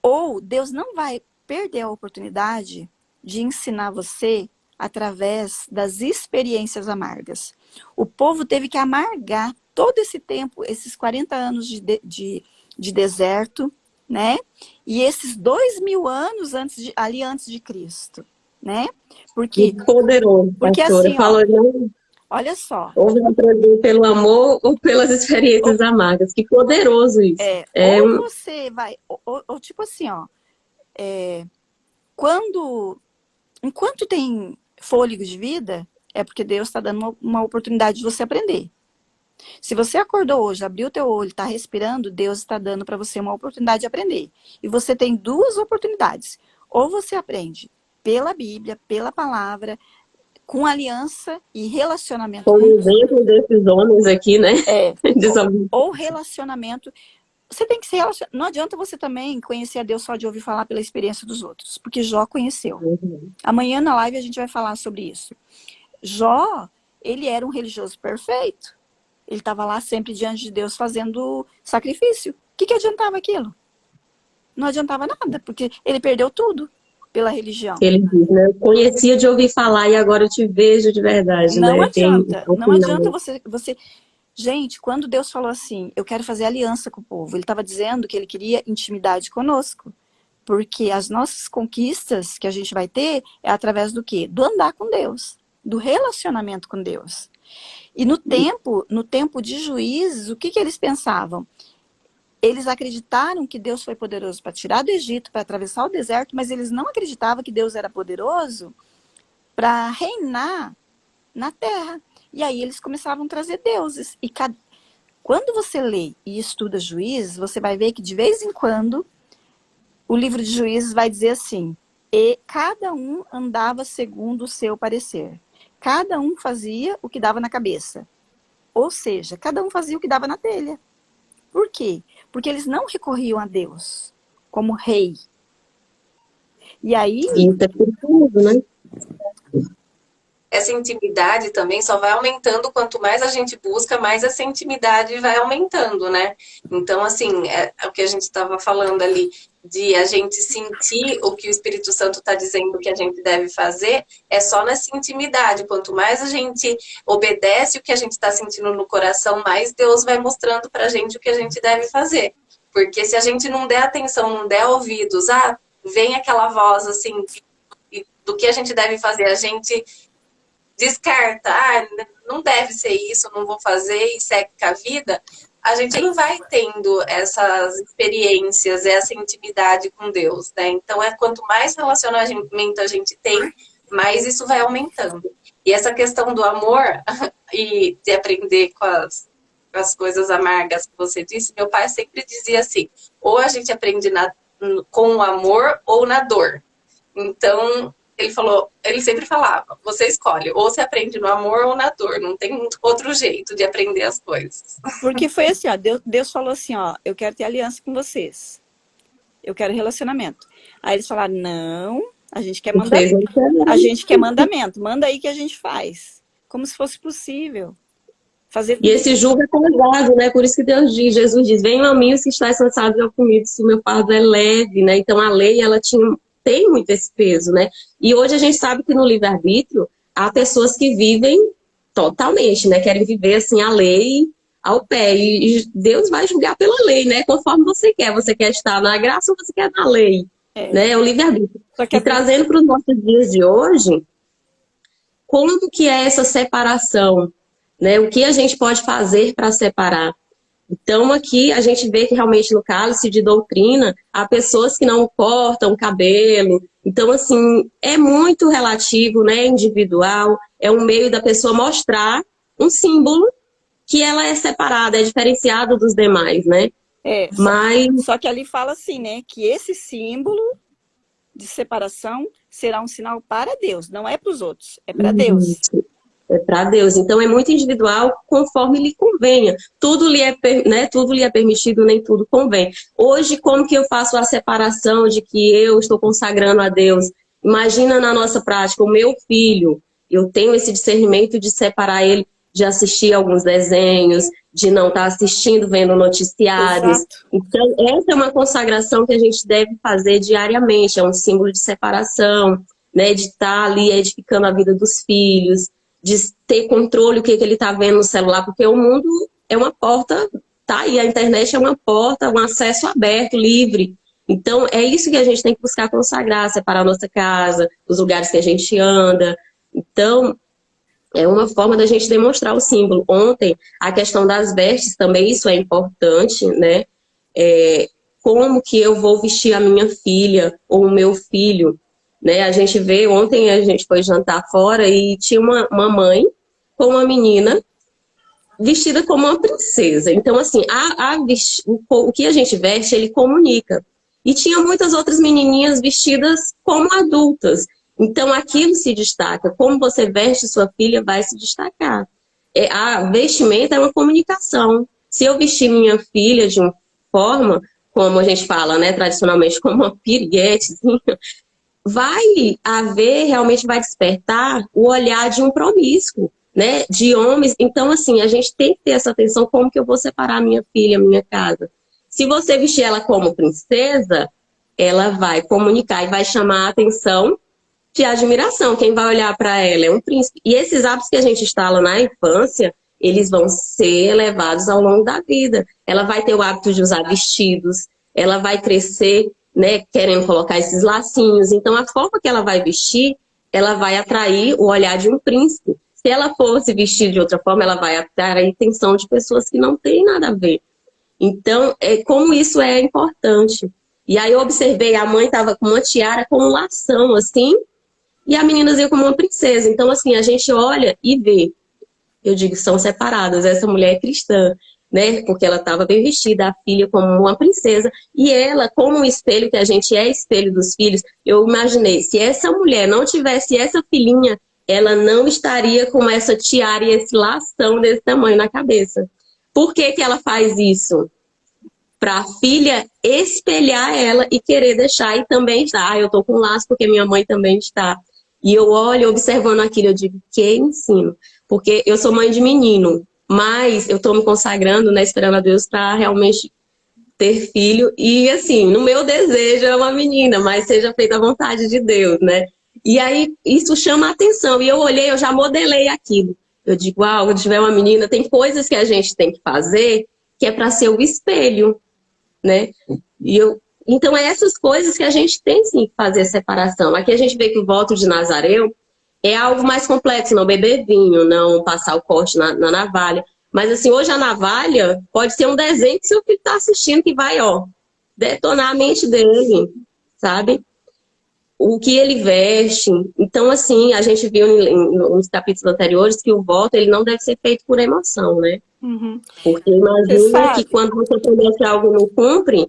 ou Deus não vai perder a oportunidade de ensinar você através das experiências amargas. O povo teve que amargar todo esse tempo, esses 40 anos de deserto, né? E esses 2000 anos antes de Cristo, né? Porque poderoso, porque assim, falou, olha só. Ou aprender pelo amor ou pelas experiências amargas. Que poderoso isso. Ou você vai, ou tipo assim, ó, enquanto tem fôlego de vida, é porque Deus está dando uma oportunidade de você aprender. Se você acordou hoje, abriu o teu olho, está respirando, Deus está dando para você uma oportunidade de aprender. E você tem duas oportunidades. Ou você aprende pela Bíblia, pela palavra, com aliança e relacionamento. Por exemplo desses homens aqui, né? Ou relacionamento. Você tem que se relacionar. Não adianta você também conhecer a Deus só de ouvir falar pela experiência dos outros. Porque Jó conheceu. Amanhã na live a gente vai falar sobre isso. Jó, ele era um religioso perfeito. Ele estava lá sempre diante de Deus fazendo sacrifício. O que adiantava aquilo? Não adiantava nada, porque ele perdeu tudo pela religião. Ele diz, né? Eu conhecia de ouvir falar e agora eu te vejo de verdade, Não né? adianta, O não final. adianta você... Gente, quando Deus falou assim, eu quero fazer aliança com o povo, ele estava dizendo que ele queria intimidade conosco. Porque as nossas conquistas que a gente vai ter é através do quê? Do andar com Deus, do relacionamento com Deus. E no tempo de Juízes, o que eles pensavam? Eles acreditaram que Deus foi poderoso para tirar do Egito, para atravessar o deserto, mas eles não acreditavam que Deus era poderoso para reinar na terra. E aí eles começavam a trazer deuses. E quando você lê e estuda Juízes, você vai ver que de vez em quando o livro de Juízes vai dizer assim, e cada um andava segundo o seu parecer. Cada um fazia o que dava na cabeça. Ou seja, cada um fazia o que dava na telha. Por quê? Porque eles não recorriam a Deus como rei. E aí... Isso é perigoso, né? Essa intimidade também só vai aumentando quanto mais a gente busca, mais essa intimidade vai aumentando, né? Então, assim, é o que a gente estava falando ali, de a gente sentir o que o Espírito Santo está dizendo que a gente deve fazer, é só nessa intimidade. Quanto mais a gente obedece o que a gente está sentindo no coração, mais Deus vai mostrando para a gente o que a gente deve fazer. Porque se a gente não der atenção, não der ouvidos, vem aquela voz, assim, do que a gente deve fazer, a gente descarta, não deve ser isso, não vou fazer e segue com a vida, a gente não vai tendo essas experiências, essa intimidade com Deus, né? Então, quanto mais relacionamento a gente tem, mais isso vai aumentando. E essa questão do amor e de aprender com as coisas amargas que você disse, meu pai sempre dizia assim, ou a gente aprende com o amor ou na dor. Então, ele sempre falava, você escolhe, ou você aprende no amor ou na dor, não tem outro jeito de aprender as coisas. Porque foi assim, ó, Deus falou assim, ó, eu quero ter aliança com vocês, eu quero relacionamento. Aí eles falaram, não, a gente quer mandamento, manda aí que a gente faz, como se fosse possível. Fazer... E esse jugo é pesado, né? Por isso que Jesus diz, venham a mim os que estáis cansados e oprimidos, se o meu fardo é leve, né? Então a lei, ela tem muito esse peso, né? E hoje a gente sabe que no livre-arbítrio há pessoas que vivem totalmente, né? Querem viver assim a lei ao pé. E Deus vai julgar pela lei, né? Conforme você quer. Você quer estar na graça ou você quer na lei? Né? É o livre-arbítrio. E trazendo para os nossos dias de hoje, como que é essa separação? Né? O que a gente pode fazer para separar? Então, aqui a gente vê que realmente no cálice de doutrina há pessoas que não cortam o cabelo. Então, assim, é muito relativo, né? Individual. É um meio da pessoa mostrar um símbolo que ela é separada, é diferenciada dos demais, né? Só que ali fala assim, né? Que esse símbolo de separação será um sinal para Deus, não é para os outros, é para Deus. É para Deus. Então é muito individual, conforme lhe convenha. Tudo lhe é permitido, nem tudo convém. Hoje, como que eu faço a separação de que eu estou consagrando a Deus? Imagina na nossa prática, o meu filho, eu tenho esse discernimento de separar ele, de assistir alguns desenhos, de não estar assistindo, vendo noticiários. Exato. Então, essa é uma consagração que a gente deve fazer diariamente, é um símbolo de separação, né? De estar ali edificando a vida dos filhos, de ter controle do que ele está vendo no celular, porque o mundo é uma porta, tá aí, a internet é uma porta, um acesso aberto, livre. Então, é isso que a gente tem que buscar consagrar, separar a nossa casa, os lugares que a gente anda. Então, é uma forma da gente demonstrar o símbolo. Ontem, a questão das vestes também, isso é importante, né? Como que eu vou vestir a minha filha ou o meu filho? Né? A gente vê, ontem a gente foi jantar fora e tinha uma mãe com uma menina vestida como uma princesa. Então, assim, o que a gente veste, ele comunica. E tinha muitas outras menininhas vestidas como adultas. Então, aquilo se destaca. Como você veste sua filha, vai se destacar. A vestimenta é uma comunicação. Se eu vestir minha filha de uma forma, como a gente fala, né, tradicionalmente, como uma piriguetezinha, realmente vai despertar o olhar de um promíscuo, né? De homens. Então, assim, a gente tem que ter essa atenção, como que eu vou separar minha filha, minha casa. Se você vestir ela como princesa, ela vai comunicar e vai chamar a atenção de admiração. Quem vai olhar para ela é um príncipe. E esses hábitos que a gente instala na infância, eles vão ser elevados ao longo da vida. Ela vai ter o hábito de usar vestidos, ela vai crescer, né, querendo colocar esses lacinhos. Então, a forma que ela vai vestir, ela vai atrair o olhar de um príncipe. Se ela fosse vestir de outra forma, ela vai atrair a atenção de pessoas que não têm nada a ver. Então, como isso é importante. E aí eu observei, a mãe estava com uma tiara com um lação, assim, e a meninazinha como uma princesa. Então, assim, a gente olha e vê. Eu digo, são separadas. Essa mulher é cristã, né? Porque ela estava bem vestida, a filha como uma princesa. E ela, como um espelho, que a gente é espelho dos filhos, eu imaginei, se essa mulher não tivesse essa filhinha, ela não estaria com essa tiara e esse lação desse tamanho na cabeça. Por que que ela faz isso? Para a filha espelhar ela e querer deixar e também estar. Ah, eu tô com laço porque minha mãe também está. E eu olho, observando aquilo, eu digo, que ensino? Porque eu sou mãe de menino, mas eu estou me consagrando, né, esperando a Deus para realmente ter filho. E assim, no meu desejo é uma menina, mas seja feita a vontade de Deus, né? E aí isso chama a atenção. E eu olhei, eu já modelei aquilo. Eu digo, quando tiver uma menina, tem coisas que a gente tem que fazer que é para ser o espelho, né? Então, é essas coisas que a gente tem sim que fazer a separação. Aqui a gente vê que o voto de Nazareu é algo mais complexo, não beber vinho, não passar o corte na navalha. Mas assim, hoje a navalha pode ser um desenho que seu filho está assistindo que vai, detonar a mente dele, sabe? O que ele veste. Então, assim, a gente viu nos capítulos anteriores que o voto ele não deve ser feito por emoção, né? Uhum. Porque Você imagina que sabe, quando você promete algo e não cumpre,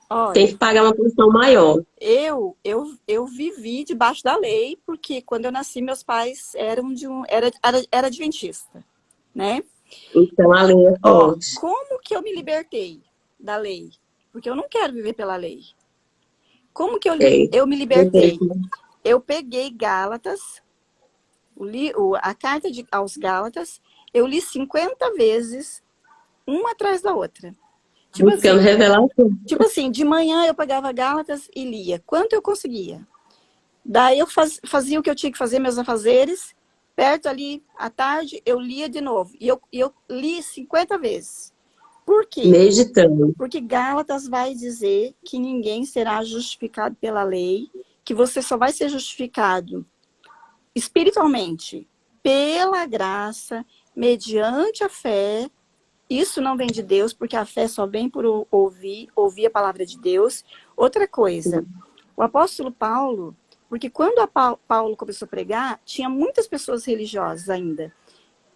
tem olha, que pagar uma pensão maior. eu vivi debaixo da lei, porque quando eu nasci, meus pais eram era adventista, né? Então a lei é Ó, forte. como que eu me libertei da lei? Porque eu não quero viver pela lei. Como que É, eu me libertei? Eu peguei Gálatas, a carta aos Gálatas, eu li 50 vezes, uma atrás da outra. buscando revelação. Tipo assim, de manhã eu pegava Gálatas e lia. Quanto eu conseguia. Daí eu fazia o que eu tinha que fazer, meus afazeres. Perto ali, à tarde, eu lia de novo. E eu li 50 vezes. Por quê? Meditando. Porque Gálatas vai dizer que ninguém será justificado pela lei, que você só vai ser justificado espiritualmente pela graça, mediante a fé. Isso não vem de Deus, porque a fé só vem por ouvir a palavra de Deus. Outra coisa, o apóstolo Paulo, porque quando Paulo começou a pregar, tinha muitas pessoas religiosas ainda,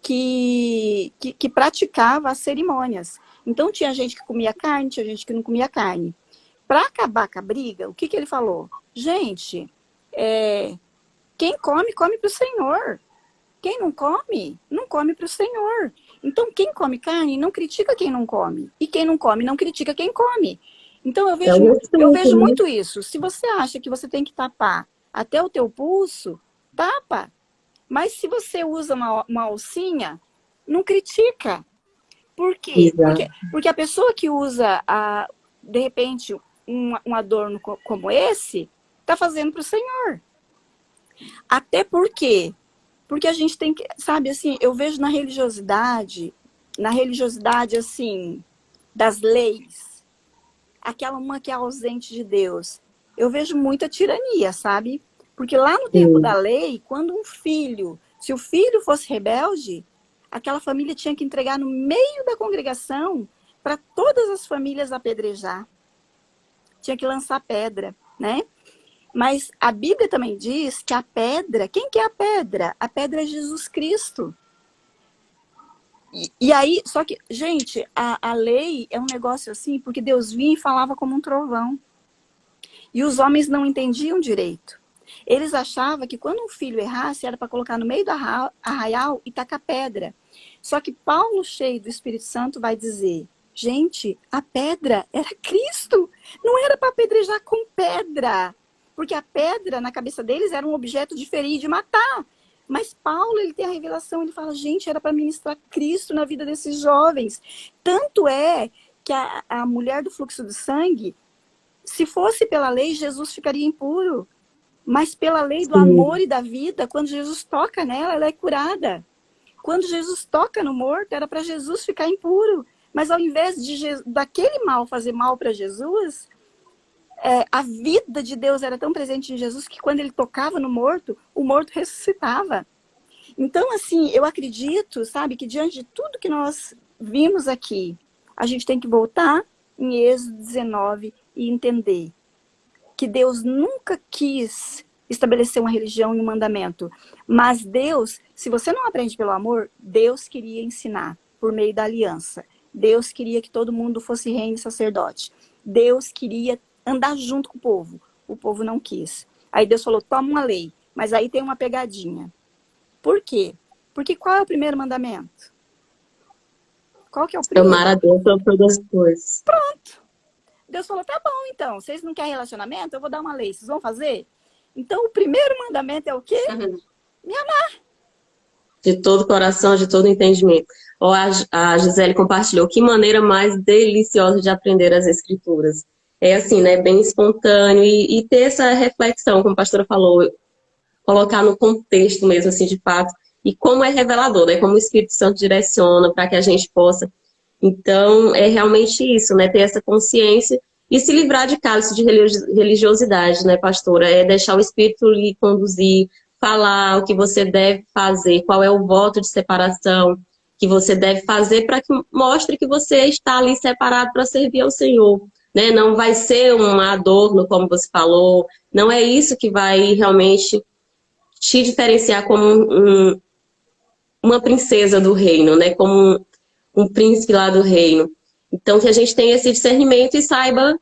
que praticava as cerimônias. Então tinha gente que comia carne, tinha gente que não comia carne. Para acabar com a briga, o que ele falou? Gente, quem come, come para o Senhor. Quem não come, não come para o Senhor. Então, quem come carne não critica quem não come. E quem não come não critica quem come. Então, eu vejo muito isso. Se você acha que você tem que tapar até o teu pulso, tapa. Mas se você usa uma alcinha, não critica. Por quê? Porque a pessoa que usa, de repente, um adorno como esse, está fazendo para o Senhor. Até porque a gente tem que, sabe, assim, eu vejo na religiosidade, assim, das leis, aquela uma que é ausente de Deus, eu vejo muita tirania, sabe? Porque lá no tempo da lei, quando se o filho fosse rebelde, aquela família tinha que entregar no meio da congregação para todas as famílias apedrejar. Tinha que lançar pedra, né? Mas a Bíblia também diz que a pedra, quem que é a pedra? A pedra é Jesus Cristo. E aí, só que, gente, a lei é um negócio assim, porque Deus vinha e falava como um trovão. E os homens não entendiam direito. Eles achavam que quando um filho errasse, era para colocar no meio do arraial e tacar pedra. Só que Paulo, cheio do Espírito Santo, vai dizer, gente, a pedra era Cristo. Não era para apedrejar com pedra. Porque a pedra na cabeça deles era um objeto de ferir e de matar. Mas Paulo, ele tem a revelação, ele fala, gente, era para ministrar Cristo na vida desses jovens. Tanto é que a mulher do fluxo de sangue, se fosse pela lei, Jesus ficaria impuro. Mas pela lei do amor e da vida, quando Jesus toca nela, ela é curada. Quando Jesus toca no morto, era para Jesus ficar impuro. Mas ao invés daquele mal fazer mal para Jesus, a vida de Deus era tão presente em Jesus que quando ele tocava no morto, o morto ressuscitava. Então, assim, eu acredito, sabe, que diante de tudo que nós vimos aqui, a gente tem que voltar em Êxodo 19 e entender que Deus nunca quis estabelecer uma religião e um mandamento. Mas Deus, se você não aprende pelo amor, Deus queria ensinar por meio da aliança. Deus queria que todo mundo fosse reino e sacerdote. Deus queria andar junto com o povo não quis. Aí Deus falou, toma uma lei, mas aí tem uma pegadinha. Por quê? Porque qual é o primeiro mandamento? Qual que é o primeiro? Amar a Deus sobre todas as coisas. Pronto. Deus falou, tá bom então, vocês não querem relacionamento? Eu vou dar uma lei, vocês vão fazer? Então o primeiro mandamento é o quê? Me amar. De todo coração, de todo entendimento. Ó, a Gisele compartilhou, que maneira mais deliciosa de aprender as escrituras. É assim, né, bem espontâneo e ter essa reflexão, como a pastora falou, colocar no contexto mesmo, assim, de fato, e como é revelador, né, como o Espírito Santo direciona para que a gente possa. Então, é realmente isso, né, ter essa consciência e se livrar de cálice de religiosidade, né, pastora, é deixar o Espírito lhe conduzir, falar o que você deve fazer, qual é o voto de separação que você deve fazer para que mostre que você está ali separado para servir ao Senhor, né, não vai ser um adorno, como você falou, não é isso que vai realmente te diferenciar como uma princesa do reino, né? Como um príncipe lá do reino. Então, que a gente tenha esse discernimento e saiba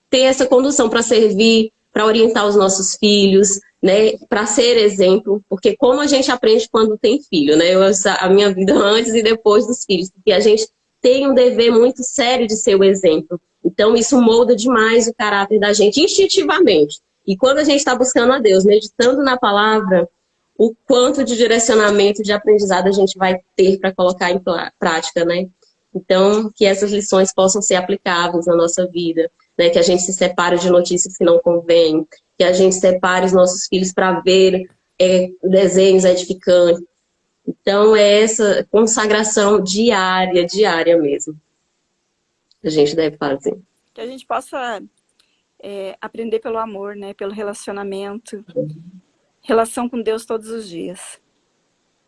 ter essa condução para servir, para orientar os nossos filhos, né? Para ser exemplo, porque como a gente aprende quando tem filho, né? A minha vida antes e depois dos filhos, porque a gente tem um dever muito sério de ser o exemplo. Então, isso molda demais o caráter da gente instintivamente. E quando a gente está buscando a Deus, meditando na palavra, o quanto de direcionamento, de aprendizado a gente vai ter para colocar em prática, né? Então, que essas lições possam ser aplicáveis na nossa vida, né? Que a gente se separe de notícias que não convêm, que a gente separe os nossos filhos para ver desenhos edificantes. Então, é essa consagração diária mesmo, que a gente deve fazer. Que a gente possa aprender pelo amor, né? Pelo relacionamento. Relação com Deus todos os dias.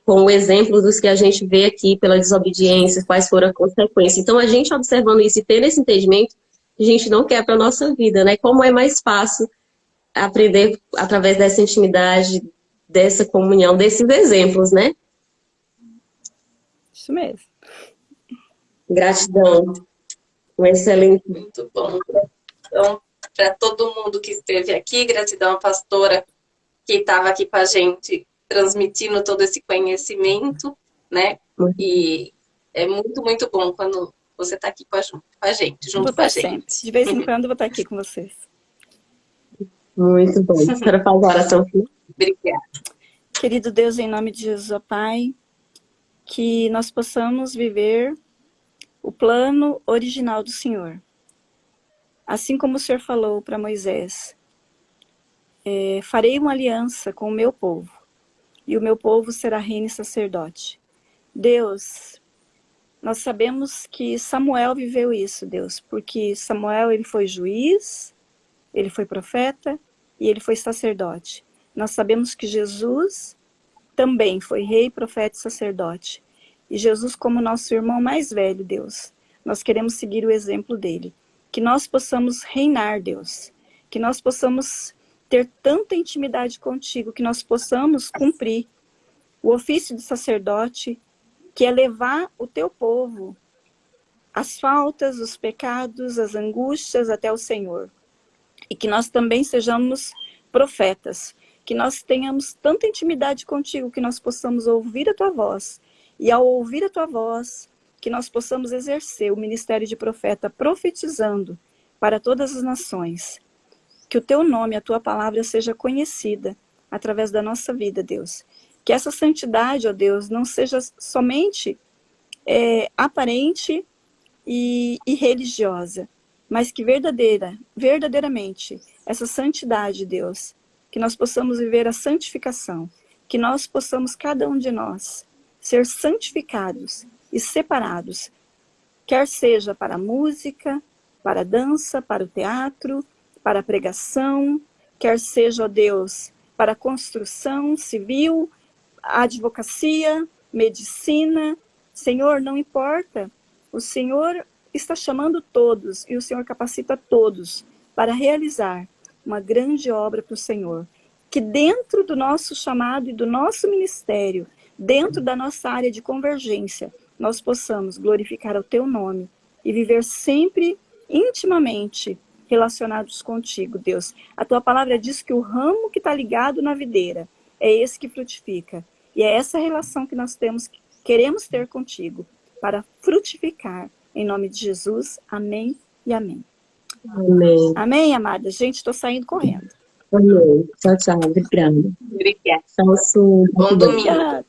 Com o exemplo dos que a gente vê aqui pela desobediência, quais foram as consequências. Então, a gente observando isso e tendo esse entendimento, a gente não quer para a nossa vida, né? Como é mais fácil aprender através dessa intimidade, dessa comunhão, desses exemplos, né? Isso mesmo. Gratidão. Um excelente. Muito bom. Então, para todo mundo que esteve aqui, gratidão à pastora que estava aqui com a gente, transmitindo todo esse conhecimento, né? E é muito, muito bom quando você está aqui com a gente, junto com a gente. Sempre. De vez em quando eu vou estar aqui com vocês. Muito bom. Quero fazer a oração final. Obrigada. Querido Deus, em nome de Jesus, ó Pai, que nós possamos viver o plano original do Senhor. Assim como o Senhor falou para Moisés, farei uma aliança com o meu povo, e o meu povo será reino e sacerdote. Deus, nós sabemos que Samuel viveu isso, Deus, porque Samuel ele foi juiz, ele foi profeta e ele foi sacerdote. Nós sabemos que Jesus também foi rei, profeta e sacerdote. E Jesus, como nosso irmão mais velho, Deus, nós queremos seguir o exemplo dele. Que nós possamos reinar, Deus. Que nós possamos ter tanta intimidade contigo, que nós possamos cumprir o ofício de sacerdote, que é levar o teu povo, as faltas, os pecados, as angústias até o Senhor. E que nós também sejamos profetas, que nós tenhamos tanta intimidade contigo, que nós possamos ouvir a tua voz. E ao ouvir a tua voz, que nós possamos exercer o ministério de profeta, profetizando para todas as nações. Que o teu nome, a tua palavra seja conhecida através da nossa vida, Deus. Que essa santidade, ó Deus, não seja somente aparente e religiosa, mas que verdadeiramente, essa santidade, Deus, que nós possamos viver a santificação, que nós possamos, cada um de nós, ser santificados e separados, quer seja para a música, para a dança, para o teatro, para a pregação, quer seja, ó Deus, para a construção civil, a advocacia, medicina. Senhor, não importa, o Senhor está chamando todos e o Senhor capacita todos para realizar uma grande obra para o Senhor. Que dentro do nosso chamado e do nosso ministério, dentro da nossa área de convergência, nós possamos glorificar o teu nome e viver sempre intimamente relacionados contigo, Deus. A tua palavra diz que o ramo que está ligado na videira é esse que frutifica. E é essa relação que nós queremos ter contigo para frutificar. Em nome de Jesus, amém e amém. Amém. Amém, amada? Gente, estou saindo correndo. Amém. Tchau, tchau. Obrigada. Obrigada. Tchau, Su. Bom domingo. Obrigada.